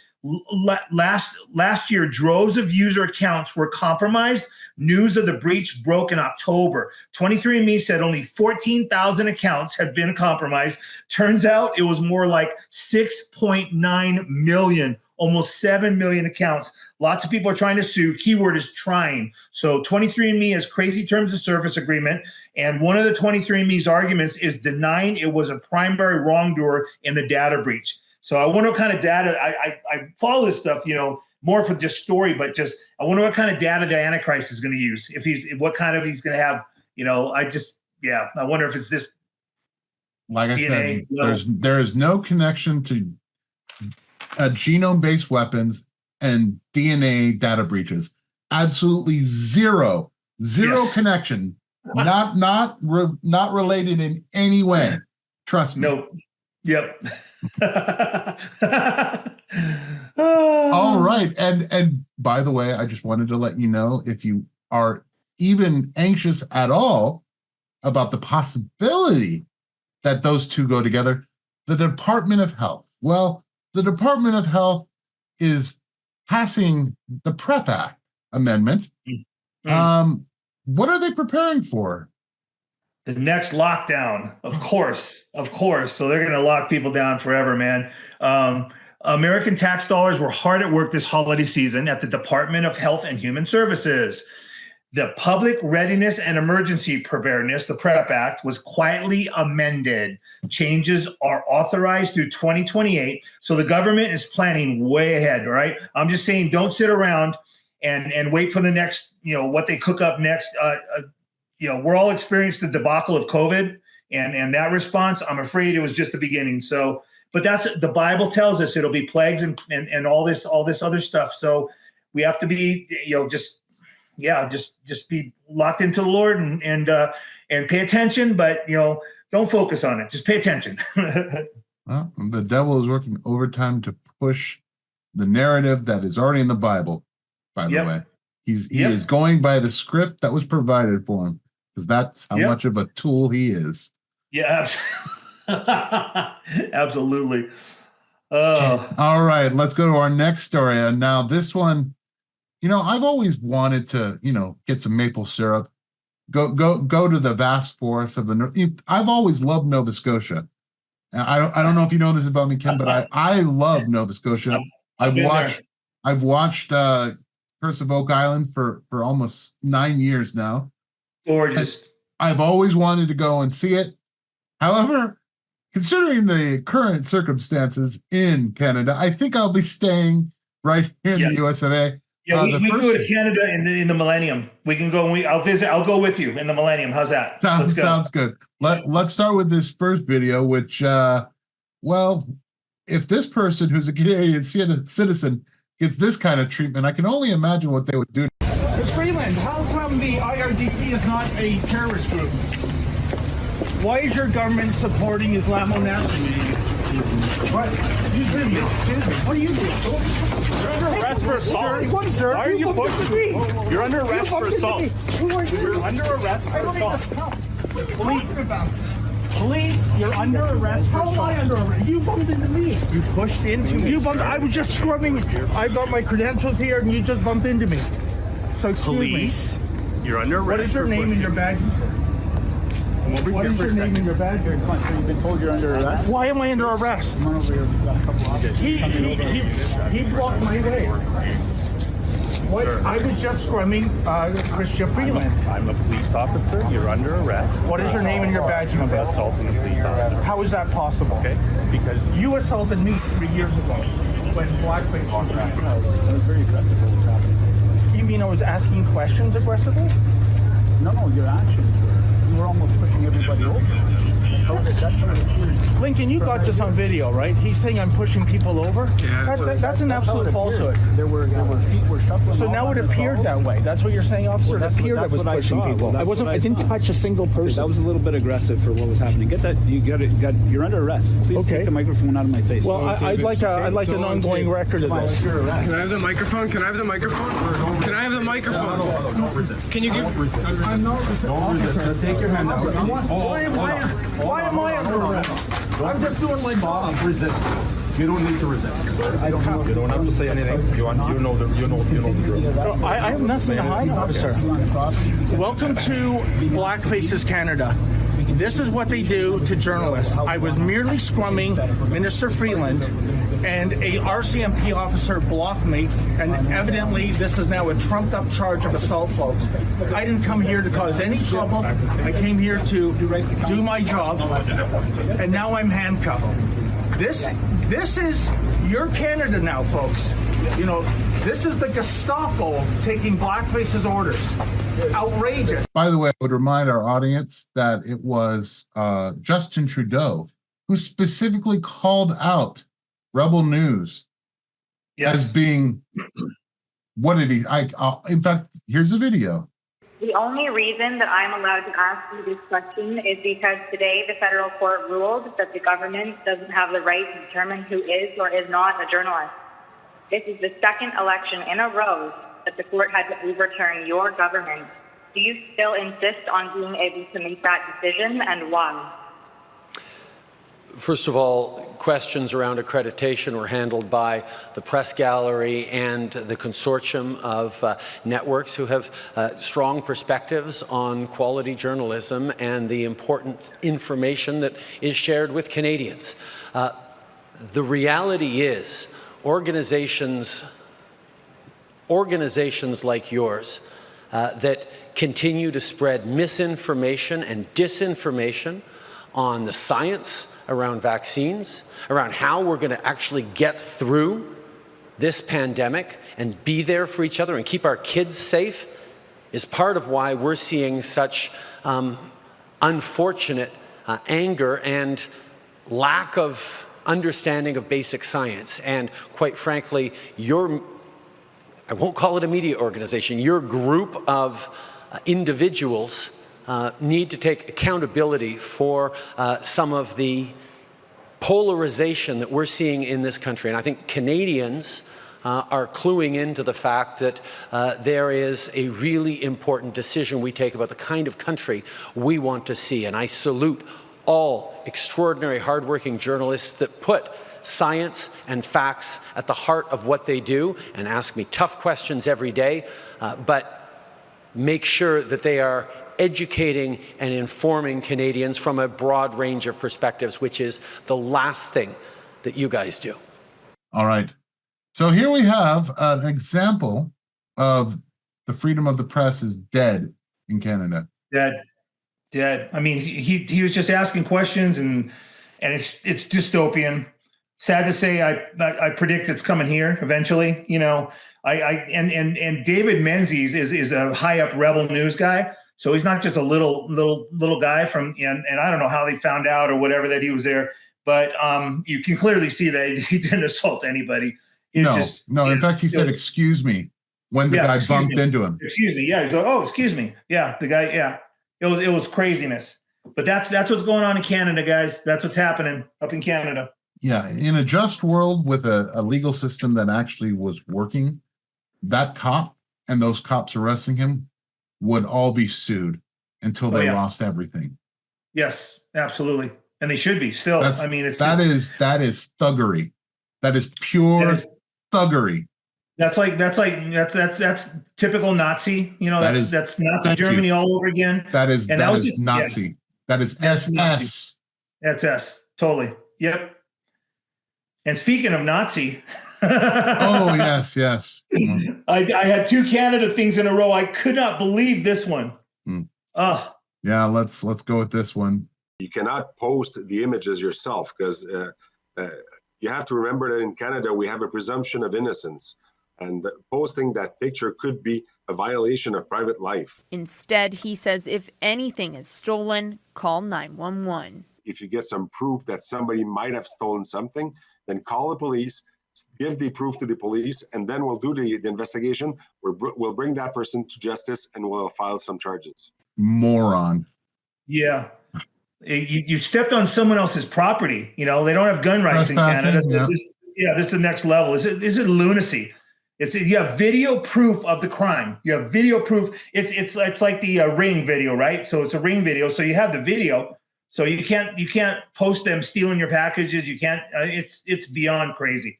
S2: last year, droves of user accounts were compromised. News of the breach broke in October. 23andMe said only 14,000 accounts had been compromised. Turns out it was more like 6.9 million, almost 7 million accounts. Lots of people are trying to sue. Keyword is trying. So 23andMe has crazy terms of service agreement. And one of the 23andMe's arguments is denying it was a primary wrongdoer in the data breach. So I wonder what kind of data, I follow this stuff, more for just story, but just, I wonder what kind of data the Antichrist is going to use. What kind of he's going to have, I wonder if it's this.
S1: Like I
S2: DNA,
S1: said, there is no connection to genome-based weapons and DNA data breaches. Absolutely zero
S2: Yes.
S1: connection. Not related in any way. Trust me.
S2: Nope. Yep.
S1: All right. And by the way, I just wanted to let you know, if you are even anxious at all about the possibility that those two go together, the Department of Health. Well, the Department of Health is passing the PrEP Act amendment. What are they preparing for?
S2: The next lockdown, of course. So they're going to lock people down forever, man. American tax dollars were hard at work this holiday season at the Department of Health and Human Services. The Public Readiness and Emergency Preparedness, the PrEP Act, was quietly amended. Changes are authorized through 2028. So the government is planning way ahead, right? I'm just saying, don't sit around and wait for the next, what they cook up next. We're all experienced the debacle of COVID and that response. I'm afraid it was just the beginning. So, but that's, the Bible tells us it'll be plagues and all this other stuff. So we have to be, just be locked into the Lord and pay attention, but don't focus on it. Just pay attention.
S1: Well, the devil is working overtime to push the narrative that is already in the Bible, by the way. He is going by the script that was provided for him, because that's how much of a tool he is.
S2: Yeah, absolutely.
S1: All right, let's go to our next story. And now this one, I've always wanted to, get some maple syrup, go to the vast forests of the north. I've always loved Nova Scotia. And I don't know if you know this about me, Ken, but I love Nova Scotia. I've watched Curse of Oak Island for almost 9 years now.
S2: Gorgeous.
S1: I've always wanted to go and see it. However, considering the current circumstances in Canada, I think I'll be staying right here in the US of A.
S2: Yeah, we can go to Canada in the millennium. We can go and I'll visit. I'll go with you in the millennium. How's that?
S1: Sounds good. Let's start with this first video, which, if this person who's a Canadian citizen gets this kind of treatment, I can only imagine what they would do.
S8: Ms. Freeland, how come the IRGC is not a terrorist group? Why is your government supporting Islamo-Nazis? What? Excuse me. What are you doing?
S9: You're under arrest for assault.
S8: Sir,
S9: why are you pushing me? You're under arrest for assault.
S8: Who are you?
S9: You're under arrest for assault.
S8: Police, you're under arrest for assault. How am I under arrest? You bumped into me.
S9: You pushed into me.
S8: I was just scrubbing. I got my credentials here and you just bumped into me. So excuse
S9: Police,
S8: me.
S9: You're under arrest.
S8: What is your name and your badge? What is your name and your badge?
S9: You've been told you're under arrest.
S8: Why am I under arrest?
S9: Come on over here.
S8: He blocked my way. What? I was just scrumming Christian Freeland.
S9: I'm a police officer. You're under arrest.
S8: What is your name and your badge number?
S9: Assaulting a police officer.
S8: How is that possible?
S9: Okay, because
S8: you assaulted me 3 years ago when blackface was happening.
S9: That was very aggressive. What was happening?
S8: You mean I was asking questions aggressively?
S9: No, your actions were. You were almost pushing everybody over. That's how it appears.
S8: Blinken, you got this on video, right? He's saying I'm pushing people over.
S9: Yeah,
S8: that's an absolute falsehood.
S9: There were feet were shuffling.
S8: So now it appeared that way. That's what you're saying, officer. It appeared I was pushing people. I didn't touch a single person.
S9: That was a little bit aggressive for what was happening. Get that. You're under arrest. Please take the microphone out of my face.
S8: Well, I'd like an ongoing record of this.
S10: Can I have the microphone? Can I have the microphone? Can I have the microphone?
S9: Don't resist.
S10: Can you give?
S8: I'm not resisting.
S9: Officer, take your hand out.
S8: Why am I under arrest? I'm just doing my job.
S9: Resist. You don't need to resent. I don't have.
S11: You don't have to say anything. You know the drill.
S8: I have nothing to hide, officer. Welcome to Blackfaces Canada. This is what they do to journalists. I was merely scrumming Minister Freeland, and a RCMP officer blocked me, and evidently this is now a trumped-up charge of assault, folks. I didn't come here to cause any trouble. I came here to do my job, and now I'm handcuffed. This is your Canada now, folks. You know, this is the Gestapo taking Blackface's orders. Outrageous.
S1: By the way, I would remind our audience that it was Justin Trudeau who specifically called out Rebel News as being, what did he, in fact, here's the video.
S12: The only reason that I'm allowed to ask you this question is because today the federal court ruled that the government doesn't have the right to determine who is or is not a journalist. This is the second election in a row that the court had to overturn your government. Do you still insist on being able to make that decision, and why?
S13: First of all, questions around accreditation were handled by the press gallery and the consortium of networks who have strong perspectives on quality journalism and the important information that is shared with Canadians. The reality is organizations like yours that continue to spread misinformation and disinformation on the science around vaccines, around how we're going to actually get through this pandemic and be there for each other and keep our kids safe, is part of why we're seeing such unfortunate anger and lack of understanding of basic science. And quite frankly, I won't call it a media organization, your group of individuals need to take accountability for some of the polarization that we're seeing in this country. And I think Canadians are cluing into the fact that there is a really important decision we take about the kind of country we want to see. And I salute all extraordinary, hardworking journalists that put science and facts at the heart of what they do and ask me tough questions every day, but make sure that they are educating and informing Canadians from a broad range of perspectives, which is the last thing that you guys do.
S1: All right. So here we have an example of the freedom of the press is dead in Canada.
S2: Dead. I mean, he was just asking questions, and it's dystopian. Sad to say, I predict it's coming here eventually. You know, and David Menzies is a high up Rebel News guy. So he's not just a little guy from, and I don't know how they found out or whatever that he was there, but you can clearly see that he didn't assault anybody.
S1: No. In fact, he said, "Excuse me," when the guy bumped into him.
S2: Excuse me. Yeah. He's like, "Oh, excuse me." Yeah. The guy. Yeah. It was craziness. But that's what's going on in Canada, guys. That's what's happening up in Canada.
S1: Yeah. In a just world with a legal system that actually was working, that cop and those cops arresting him would all be sued until they lost everything.
S2: Yes, absolutely. And they should be still. I mean,
S1: that is thuggery. That is pure thuggery.
S2: That's typical Nazi. You know, that's Nazi Germany all over again.
S1: That is Nazi.
S2: Yeah.
S1: That is SS.
S2: SS. Totally. Yep. And speaking of Nazi.
S1: Oh, yes.
S2: I had two Canada things in a row. I could not believe this one.
S1: Yeah, let's go with this one.
S11: You cannot post the images yourself because you have to remember that in Canada we have a presumption of innocence, and posting that picture could be a violation of private life.
S14: Instead, he says if anything is stolen, call 911.
S11: If you get some proof that somebody might have stolen something, then call the police, give the proof to the police, and then we'll do the investigation. We'll bring that person to justice and we'll file some charges.
S1: Moron.
S2: Yeah. You stepped on someone else's property. You know, they don't have gun rights in Canada. So this is the next level. This is lunacy. You have video proof of the crime. You have video proof. It's like the Ring video, right? So it's a Ring video. So you have the video. So you can't post them stealing your packages. You can't. It's beyond crazy.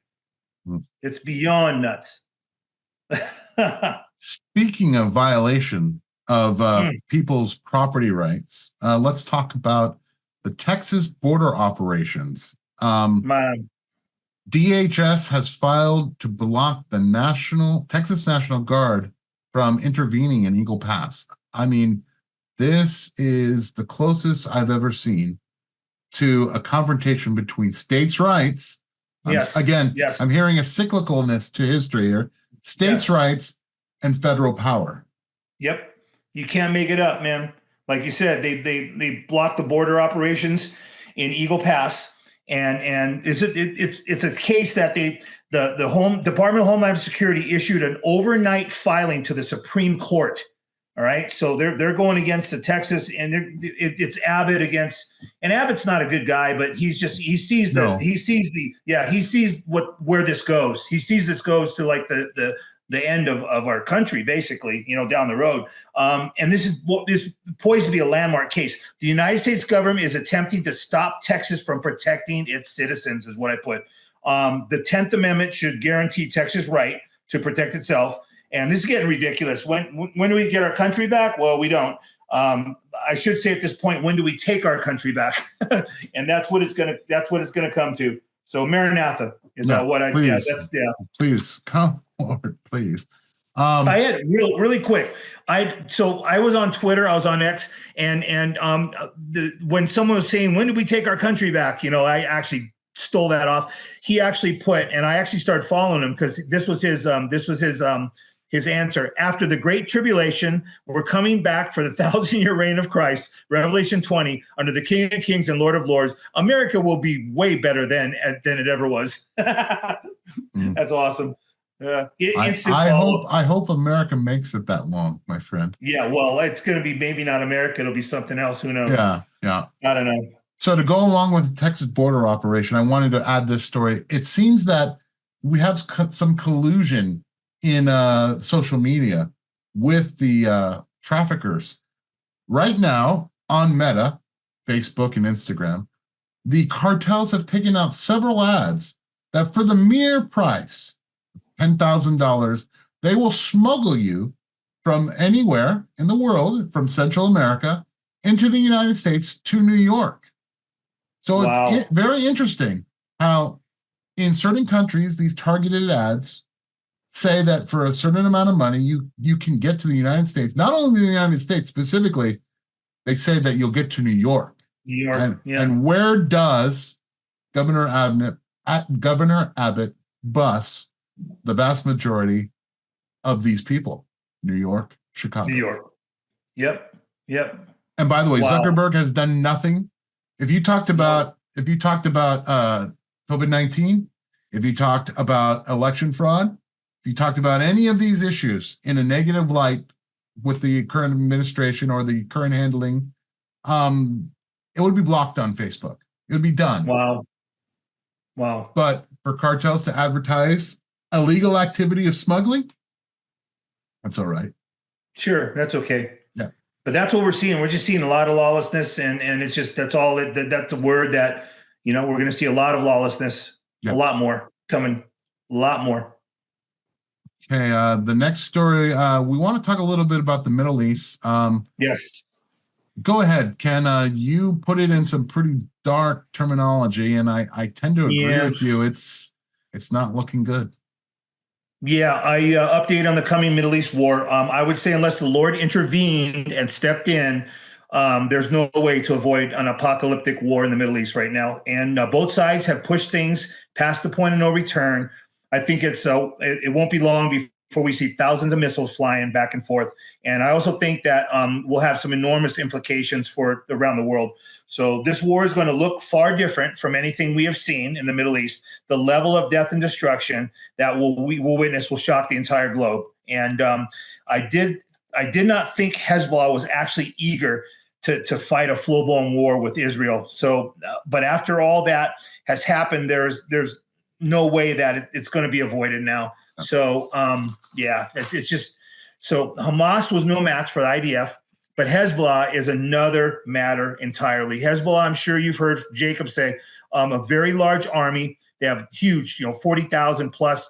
S2: It's beyond nuts.
S1: Speaking of violation of people's property rights, let's talk about the Texas border operations. DHS has filed to block the Texas National Guard from intervening in Eagle Pass. I mean, this is the closest I've ever seen to a confrontation between states' rights.
S2: Yes.
S1: I'm hearing a cyclicalness to history here. States' rights and federal power.
S2: Yep. You can't make it up, man. Like you said, they blocked the border operations in Eagle Pass. And it's a case that the Department of Homeland Security issued an overnight filing to the Supreme Court. All right, so they're going against the Texas, and it's Abbott against, and Abbott's not a good guy, but he sees where this goes. He sees this goes to like the end of our country, basically, down the road. And this is poised to be a landmark case. The United States government is attempting to stop Texas from protecting its citizens, is what I put. The 10th Amendment should guarantee Texas' right to protect itself. And this is getting ridiculous. When do we get our country back? Well, we don't. I should say at this point, when do we take our country back? And that's what it's gonna come to. So Maranatha is what I.
S1: Please,
S2: Please
S1: come forward, please.
S2: I had really quick. I was on Twitter, I was on X, and when someone was saying, when did we take our country back? I actually stole that off. He actually put, and I actually started following him because this was his answer. After the Great Tribulation, we're coming back for the 1,000-year reign of Christ, Revelation 20, under the King of Kings and Lord of Lords. America will be way better than it ever was. That's awesome.
S1: I hope America makes it that long, my friend.
S2: Yeah, well, it's going to be maybe not America. It'll be something else. Who knows?
S1: Yeah.
S2: I don't know.
S1: So to go along with the Texas border operation, I wanted to add this story. It seems that we have some collusion in social media with the traffickers. Right now on Meta, Facebook and Instagram, the cartels have taken out several ads that for the mere price of $10,000, they will smuggle you from anywhere in the world, from Central America, into the United States to New York. So It's very interesting how in certain countries, these targeted ads say that for a certain amount of money, you can get to the United States. Not only the United States specifically, they say that you'll get to New York. And where does Governor Abbott bus the vast majority of these people? New York, Chicago.
S2: New York. Yep.
S1: And by the way, Zuckerberg has done nothing. If you talked about COVID-19, if you talked about election fraud, if you talked about any of these issues in a negative light with the current administration or the current handling, it would be blocked on Facebook. It would be done.
S2: Wow.
S1: But for cartels to advertise illegal activity of smuggling, that's all right.
S2: Sure, that's okay.
S1: Yeah.
S2: But that's what we're seeing. We're just seeing a lot of lawlessness, and it's just that's the word that we're going to see a lot of lawlessness, a lot more coming, a lot more.
S1: Okay, the next story, we want to talk a little bit about the Middle East.
S2: Yes.
S1: Go ahead, Ken. You put it in some pretty dark terminology, and I tend to agree with you. It's not looking good.
S2: Yeah, I update on the coming Middle East war. I would say unless the Lord intervened and stepped in, there's no way to avoid an apocalyptic war in the Middle East right now. And both sides have pushed things past the point of no return. I think it won't be long before we see thousands of missiles flying back and forth. And I also think that we'll have some enormous implications for around the world. So this war is going to look far different from anything we have seen in the Middle East. The level of death and destruction that we will witness will shock the entire globe. And I did not think Hezbollah was actually eager to fight a full-blown war with Israel. So, but after all that has happened, there's no way that it's going to be avoided now. So, it's just so Hamas was no match for the IDF. But Hezbollah is another matter entirely. Hezbollah, I'm sure you've heard Jacob say, a very large army. They have huge, 40,000 plus,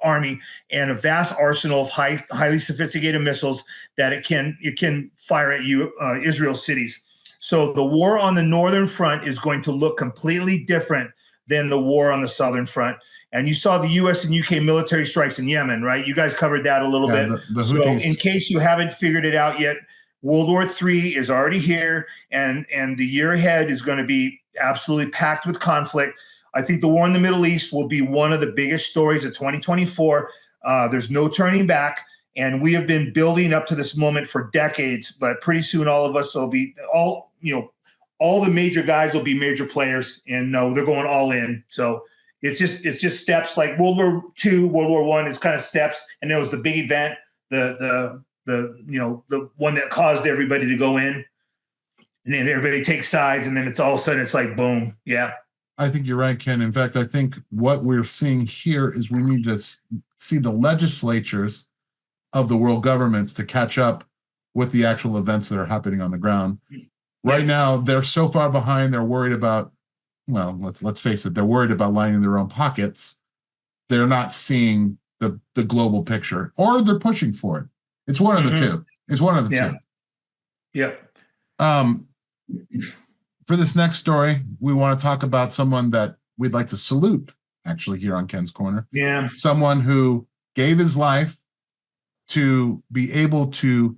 S2: army and a vast arsenal of highly sophisticated missiles that it can fire at you, Israel cities. So the war on the northern front is going to look completely different than the war on the southern front. And you saw the U.S. and UK military strikes in Yemen, right? You guys covered that a little bit. So in case you haven't figured it out yet, World War III is already here, and the year ahead is going to be absolutely packed with conflict. I think the war in the Middle East will be one of the biggest stories of 2024. There's no turning back, and we have been building up to this moment for decades. But pretty soon, all of us will be all the major guys will be major players, and they're going all in. So it's just steps. Like World War II, World War I is kind of steps, and there was the big event, the one that caused everybody to go in, and then everybody takes sides, and then it's all of a sudden it's like boom, yeah.
S1: I think you're right, Ken. In fact, I think what we're seeing here is we need to see the legislatures of the world governments to catch up with the actual events that are happening on the ground. Right now, they're so far behind. They're worried about, well, let's face it, they're worried about lining their own pockets. They're not seeing the global picture, or they're pushing for it. It's one of the two. It's one of the two.
S2: Yep.
S1: For this next story, we want to talk about someone that we'd like to salute, actually, here on Ken's Corner.
S2: Yeah.
S1: Someone who gave his life to be able to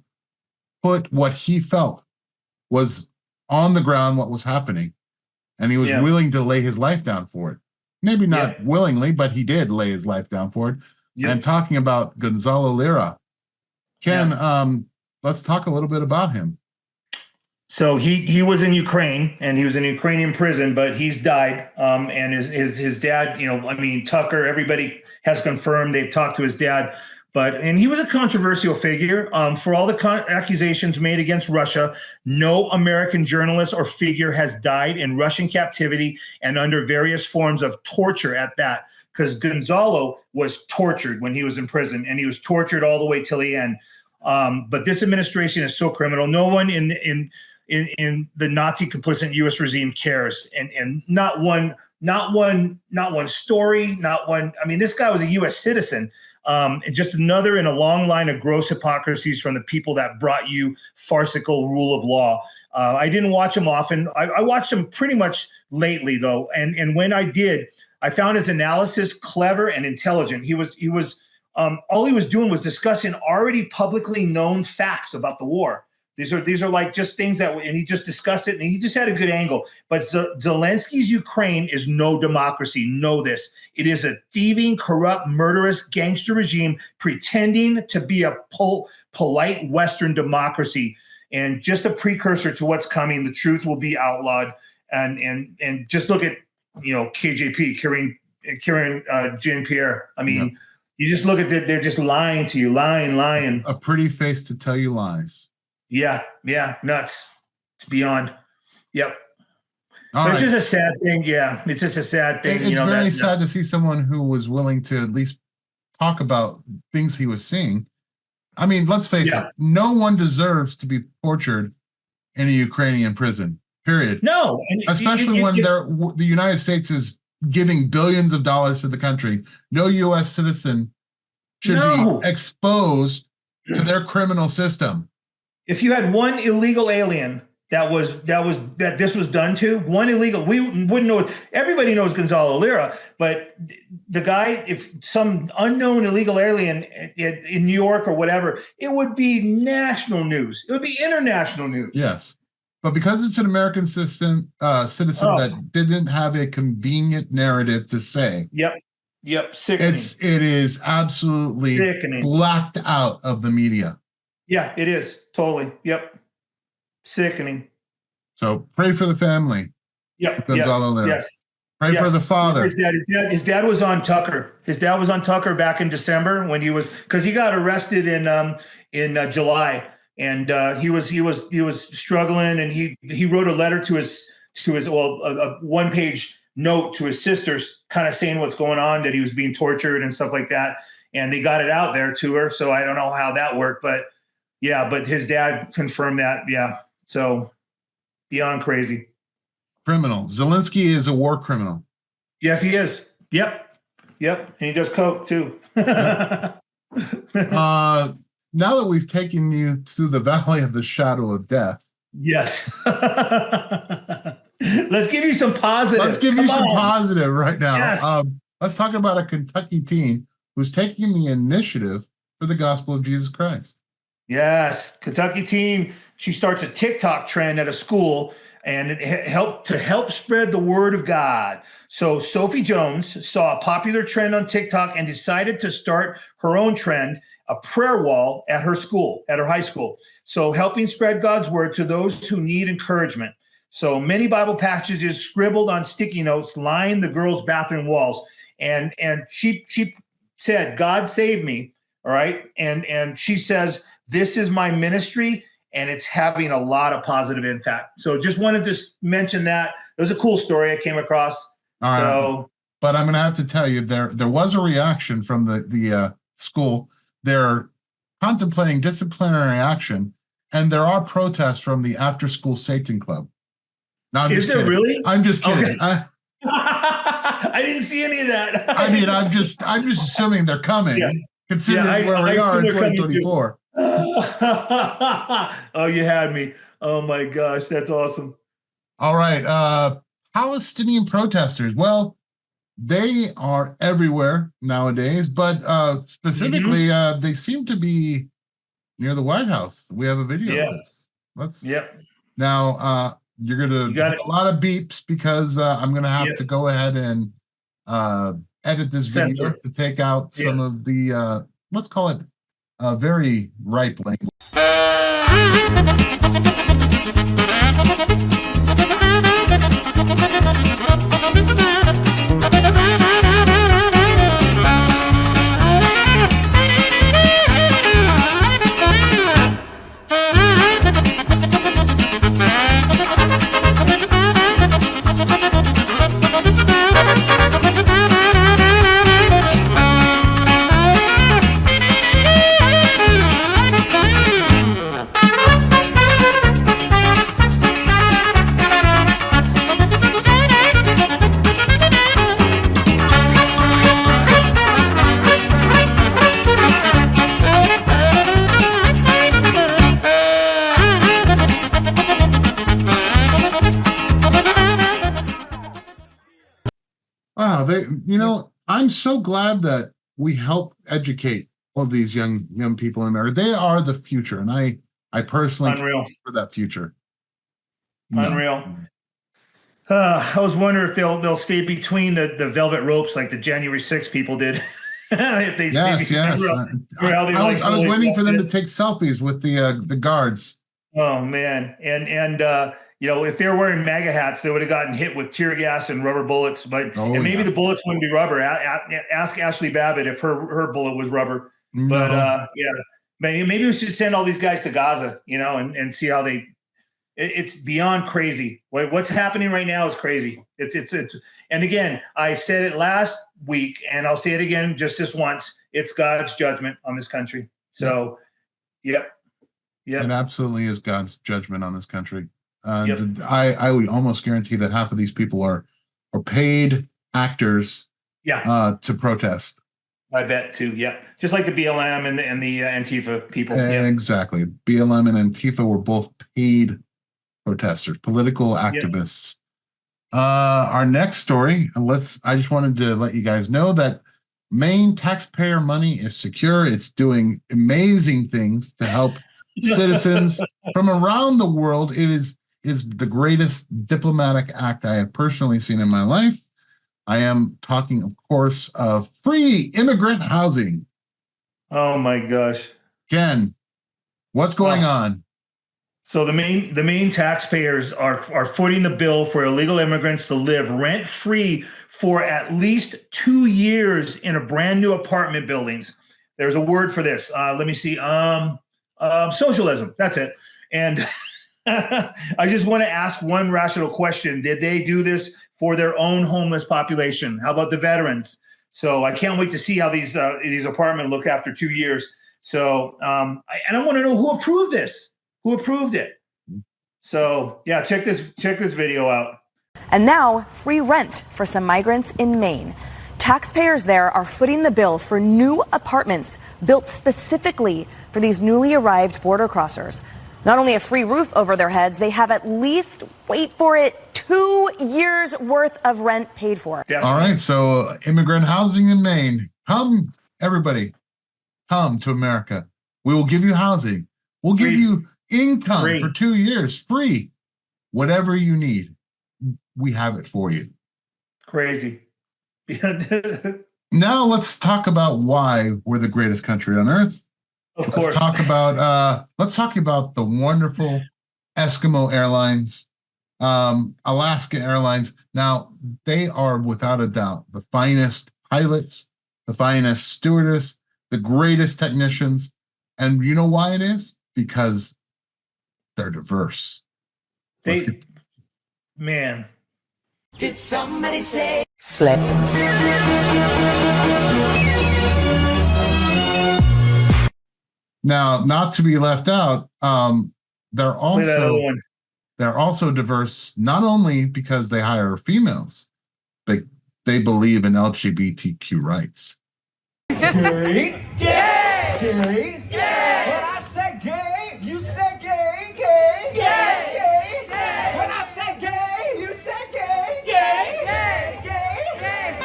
S1: put what he felt was on the ground, what was happening, and he was willing to lay his life down for it. Maybe not willingly, but he did lay his life down for it. And talking about Gonzalo Lira, Ken, let's talk a little bit about him.
S2: So he was in Ukraine, and he was in a Ukrainian prison, but he's died. And his dad, Tucker, everybody has confirmed they've talked to his dad. And he was a controversial figure. For all the accusations made against Russia, no American journalist or figure has died in Russian captivity and under various forms of torture at that. Because Gonzalo was tortured when he was in prison, and he was tortured all the way till the end. But this administration is so criminal. No one in the Nazi complicit U.S. regime cares, and not one story, not one. I mean, this guy was a U.S. citizen. And just another in a long line of gross hypocrisies from the people that brought you farcical rule of law. I didn't watch him often. I watched him pretty much lately, though, and when I did, I found his analysis clever and intelligent. He was all he was doing was discussing already publicly known facts about the war. These are like just things and he just discussed it, and he just had a good angle. But Zelensky's Ukraine is no democracy. Know this. It is a thieving, corrupt, murderous gangster regime pretending to be a polite Western democracy. And just a precursor to what's coming. The truth will be outlawed. And just look at, KJP, Kieran Jean-Pierre. I mean, you just look at it, they're just lying to you, lying.
S1: A pretty face to tell you lies.
S2: Yeah, nuts. It's beyond. Yep.
S1: It's
S2: just a sad thing. Yeah, it's just a sad thing.
S1: It's very sad to see someone who was willing to at least talk about things he was seeing. I mean, let's face it. No one deserves to be tortured in a Ukrainian prison. Period.
S2: No,
S1: especially when the United States is giving billions of dollars to the country. No U.S. citizen should be exposed to their criminal system.
S2: If you had one illegal alien that this was done to, one illegal, we wouldn't know. Everybody knows Gonzalo Lira, but the guy, if some unknown illegal alien in New York or whatever, it would be national news. It would be international news.
S1: Yes. But because it's an American citizen that didn't have a convenient narrative to say.
S2: Yep. Sickening.
S1: It is absolutely sickening. Blacked out of the media.
S2: Yeah, it is. Totally. Yep. Sickening.
S1: So pray for the family.
S2: Yep.
S1: Yes. Pray for the father.
S2: His dad was on Tucker. His dad was on Tucker back in December when because he got arrested in July. And he was struggling, and he wrote a letter to his a one-page note to his sisters, kind of saying what's going on, that he was being tortured and stuff like that. And they got it out there to her. So I don't know how that worked, but Yeah, but his dad confirmed that. Yeah. So beyond crazy.
S1: Criminal. Zelensky is a war criminal.
S2: Yes, he is. Yep. And he does coke too.
S1: Now that we've taken you to the valley of the shadow of death.
S2: Yes. Let's give you some positive.
S1: Let's give you some positive right now.
S2: Yes.
S1: Let's talk about a Kentucky teen who's taking the initiative for the gospel of Jesus Christ.
S2: Yes. Kentucky teen. She starts a TikTok trend at a school and it help spread the word of God. So Sophie Jones saw a popular trend on TikTok and decided to start her own trend, a prayer wall at her school, at her high school. So helping spread God's word to those who need encouragement. So many Bible passages scribbled on sticky notes line the girls' bathroom walls. And she said, God save me. All right. And she says, this is my ministry. And it's having a lot of positive impact. So just wanted to mention that. It was a cool story I came across.
S1: But I'm going to have to tell you, there was a reaction from the school. They're contemplating disciplinary action, and there are protests from the after-school Satan Club. No,
S2: Is there really?
S1: I'm just kidding.
S2: Okay. I didn't see any of that.
S1: I mean, I'm just assuming they're coming, considering where we are in 2024.
S2: Oh, you had me. Oh my gosh, that's awesome.
S1: All right. Palestinian protesters. Well, they are everywhere nowadays, but specifically, they seem to be near the White House. We have a video of this. Now, you're going to get a lot of beeps because I'm going to have to go ahead and edit this video to take out some of the, let's call it very ripe language. Wow, I'm so glad that we help educate all these young people in America. They are the future, and I personally
S2: Unreal
S1: for that future.
S2: Unreal. I was wondering if they'll stay between the velvet ropes like the January 6th people did. If they
S1: yes. I was waiting for them to take selfies with the guards.
S2: Oh man, and if they were wearing MAGA hats, they would have gotten hit with tear gas and rubber bullets. But maybe the bullets wouldn't be rubber. Ask Ashley Babbitt if her bullet was rubber.
S1: No.
S2: But maybe we should send all these guys to Gaza, and see how it's beyond crazy. What's happening right now is crazy. It's and again, I said it last week, and I'll say it again just this once. It's God's judgment on this country. So, yep.
S1: It absolutely is God's judgment on this country. I would almost guarantee that half of these people are paid actors to protest.
S2: I bet too. Yep. Just like the BLM and the Antifa people.
S1: Exactly. BLM and Antifa were both paid protesters, political activists. Our next story, I just wanted to let you guys know that Maine taxpayer money is secure. It's doing amazing things to help citizens from around the world. It is the greatest diplomatic act I have personally seen in my life. I am talking, of course, of free immigrant housing.
S2: Oh my gosh.
S1: Ken, what's going on?
S2: So the Maine taxpayers are footing the bill for illegal immigrants to live rent-free for at least 2 years in a brand new apartment buildings. There's a word for this. Let me see. Socialism. That's it. And I just want to ask one rational question. Did they do this for their own homeless population? How about the veterans? So I can't wait to see how these apartments look after 2 years. So, and I want to know who approved this. Who approved it? So, yeah, check this video out.
S15: And now, free rent for some migrants in Maine. Taxpayers there are footing the bill for new apartments built specifically for these newly arrived border crossers. Not only a free roof over their heads, they have at least, wait for it, 2 years worth of rent paid for.
S1: All right, so immigrant housing in Maine. Come, everybody, come to America. We will give you housing. We'll give you income for 2 years, free. Whatever you need, we have it for you.
S2: Crazy.
S1: Now let's talk about why we're the greatest country on earth. Let's talk about the wonderful Eskimo Airlines, Alaska Airlines. Now, they are without a doubt the finest pilots, the finest stewardess, the greatest technicians. And you know why it is? Because they're diverse.
S2: Man.
S16: Did somebody say
S15: slip?
S1: Now, not to be left out, they're also diverse not only because they hire females, but they believe in LGBTQ rights.
S16: gay? Gay! Gay! Gay! When I say gay, you say gay, gay, gay, gay, gay. When I say gay, you say gay, gay, gay, gay, gay.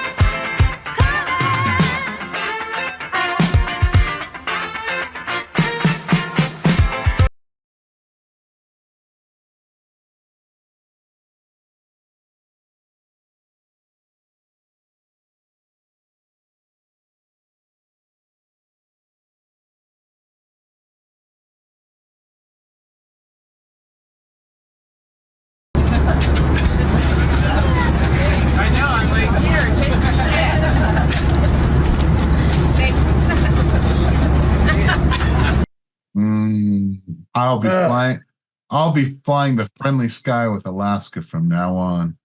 S10: I know, I'm like, here,
S1: I'll be flying the friendly sky with Alaska from now on.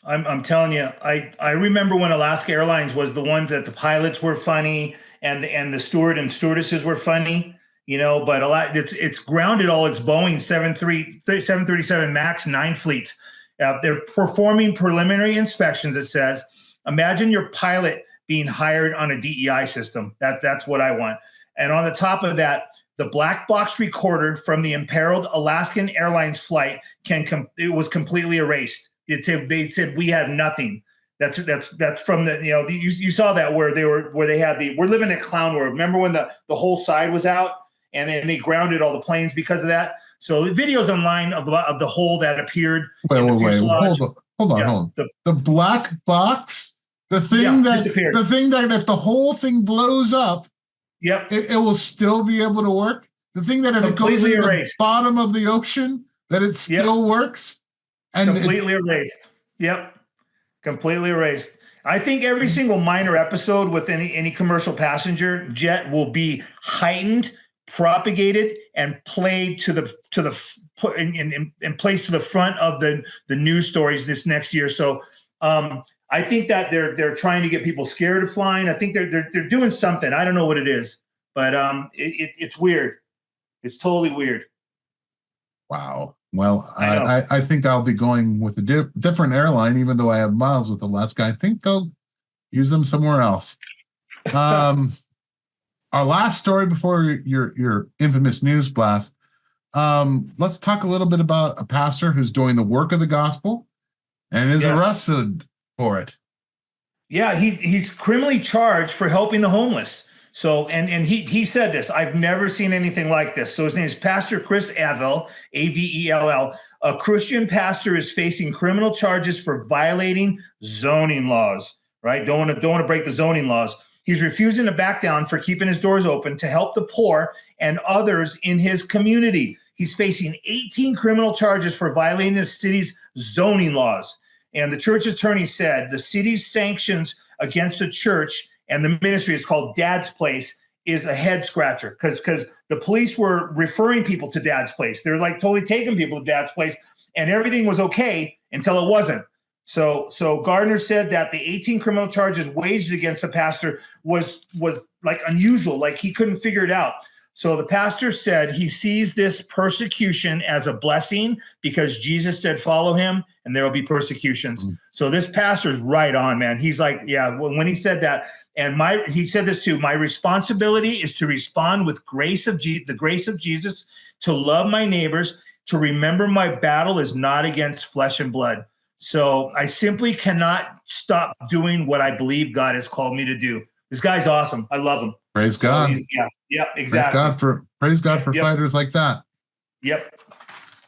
S2: I'm telling you, I remember when Alaska Airlines was the ones that the pilots were funny and the steward and stewardesses were funny, you know, but it's grounded all its Boeing 737 MAX 9 fleets. They're performing preliminary inspections, it says. Imagine your pilot being hired on a DEI system. That's what I want. And on the top of that, the black box recorder from the imperiled Alaskan Airlines flight it was completely erased. They said we have nothing. That's from the, you know, you saw that where they had we're living in a clown world. Remember when the whole side was out and then they grounded all the planes because of that? So the videos online of the hole that appeared.
S1: Wait. Hold on. The black box, the thing that if the whole thing blows up, it will still be able to work. The thing that if it goes to the bottom of the ocean, that it still works. And
S2: completely erased. Yep. Completely erased. I think every single minor episode with any commercial passenger jet will be heightened, propagated, and played and placed to the front of the news stories this next year. So I think that they're trying to get people scared of flying. I think they're doing something. I don't know what it is, but it's weird. It's totally weird.
S1: Wow. Well, I think I'll be going with a different airline, even though I have miles with Alaska. I think they'll use them somewhere else. Our last story before your infamous news blast. Let's talk a little bit about a pastor who's doing the work of the gospel and is arrested for it.
S2: Yeah, he's criminally charged for helping the homeless. So, and he said this, I've never seen anything like this. So his name is Pastor Chris Avell, A-V-E-L-L. A Christian pastor is facing criminal charges for violating zoning laws, right? Don't want to break the zoning laws. He's refusing to back down for keeping his doors open to help the poor and others in his community. He's facing 18 criminal charges for violating the city's zoning laws. And the church attorney said the city's sanctions against the church and the ministry, is called Dad's Place, is a head scratcher because the police were referring people to Dad's Place. They're like totally taking people to Dad's Place, and everything was okay until it wasn't. So Gardner said that the 18 criminal charges waged against the pastor was like unusual, like he couldn't figure it out. So the pastor said he sees this persecution as a blessing because Jesus said, follow him and there will be persecutions. So this pastor's right on, man. He's like, yeah, when he said that, and he said this too, my responsibility is to respond with the grace of Jesus, to love my neighbors, to remember my battle is not against flesh and blood. So I simply cannot stop doing what I believe God has called me to do. This guy's awesome. I love him.
S1: Praise God.
S2: Yeah, exactly.
S1: Praise God for fighters like that.
S2: Yep.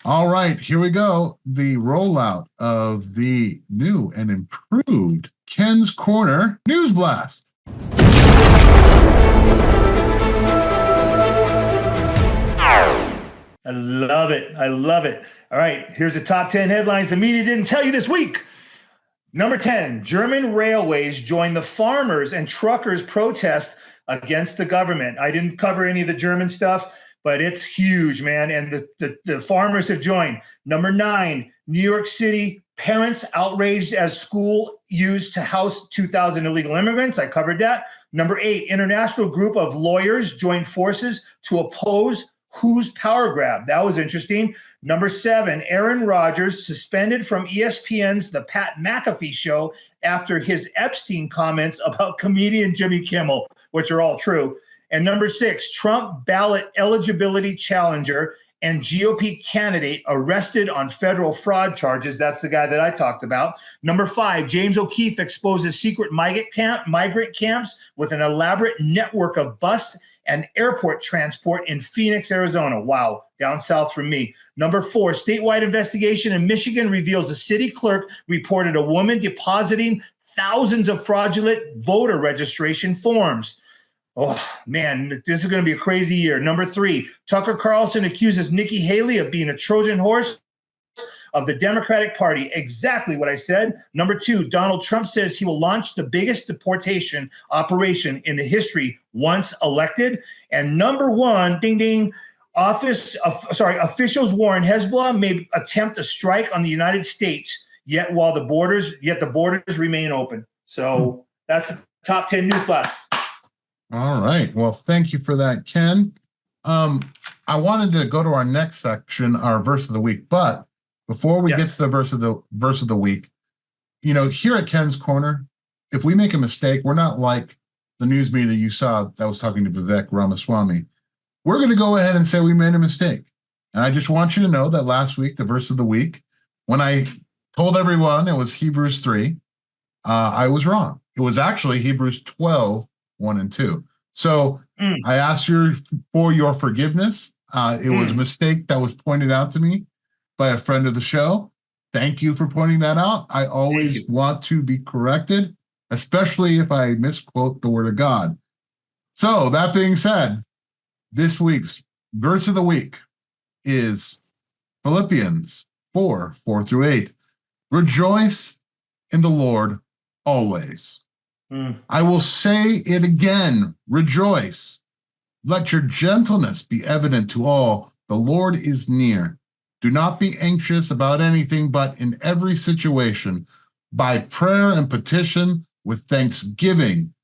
S1: All right, here we go. The rollout of the new and improved Ken's Corner News Blast.
S2: I love it. I love it. All right, here's the top 10 headlines the media didn't tell you this week. Number 10, German railways join the farmers and truckers protest against the government. I didn't cover any of the German stuff, but it's huge, man. And the farmers have joined. Number 9, New York City, parents outraged as school used to house 2,000 illegal immigrants. I covered that. Number 8, international group of lawyers joined forces to oppose whose power grab. That was interesting. Number 7, Aaron Rodgers suspended from ESPN's The Pat McAfee Show after his Epstein comments about comedian Jimmy Kimmel, which are all true. And number 6, Trump ballot eligibility challenger and GOP candidate arrested on federal fraud charges. That's the guy that I talked about. Number 5, James O'Keefe exposes secret migrant camps with an elaborate network of bus and airport transport in Phoenix, Arizona. Wow, down south from me. Number 4, statewide investigation in Michigan reveals a city clerk reported a woman depositing thousands of fraudulent voter registration forms. Oh, man, this is going to be a crazy year. Number 3, Tucker Carlson accuses Nikki Haley of being a Trojan horse of the Democratic Party. Exactly what I said. Number 2, Donald Trump says he will launch the biggest deportation operation in the history once elected. And number 1, ding, ding, officials warn Hezbollah may attempt a strike on the United States, yet the borders remain open. So that's the top 10 news blast.
S1: All right. Well, thank you for that, Ken. I wanted to go to our next section, our verse of the week, but before we get to the verse of the week, here at Ken's Corner, if we make a mistake, we're not like the news media you saw that was talking to Vivek Ramaswamy. We're going to go ahead and say we made a mistake. And I just want you to know that last week, the verse of the week, when I told everyone it was Hebrews 3, I was wrong. It was actually Hebrews 12, 1 and 2. So I asked you for your forgiveness. It was a mistake that was pointed out to me by a friend of the show. Thank you for pointing that out. I always want to be corrected, especially if I misquote the word of God. So that being said, this week's verse of the week is Philippians 4, 4 through 8. Rejoice in the Lord always. I will say it again, rejoice. Let your gentleness be evident to all. The Lord is near. Do not be anxious about anything, but in every situation, by prayer and petition with thanksgiving,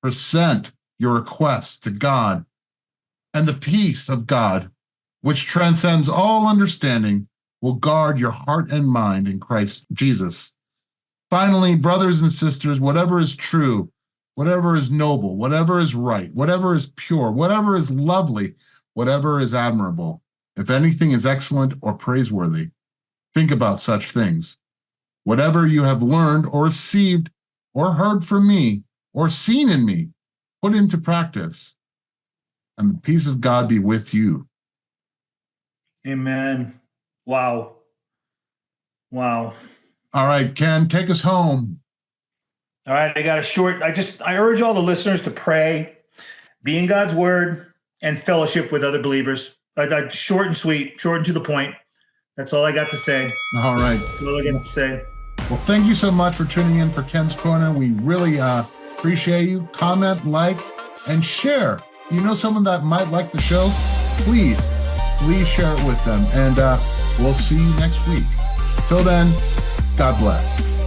S1: present your requests to God, and the peace of God, which transcends all understanding, will guard your heart and mind in Christ Jesus. Finally, brothers and sisters, whatever is true, whatever is noble, whatever is right, whatever is pure, whatever is lovely, whatever is admirable, if anything is excellent or praiseworthy, think about such things. Whatever you have learned or received or heard from me or seen in me, put into practice, and the peace of God be with you.
S2: Amen. Wow. Wow.
S1: All right, Ken, take us home.
S2: All right, I urge all the listeners to pray, be in God's word, and fellowship with other believers. Short and sweet, short and to the point. That's all I got to say.
S1: All right.
S2: That's all I got to say.
S1: Well, thank you so much for tuning in for Ken's Corner. We really appreciate you. Comment, like, and share. You know someone that might like the show? Please share it with them. And we'll see you next week. Till then, God bless.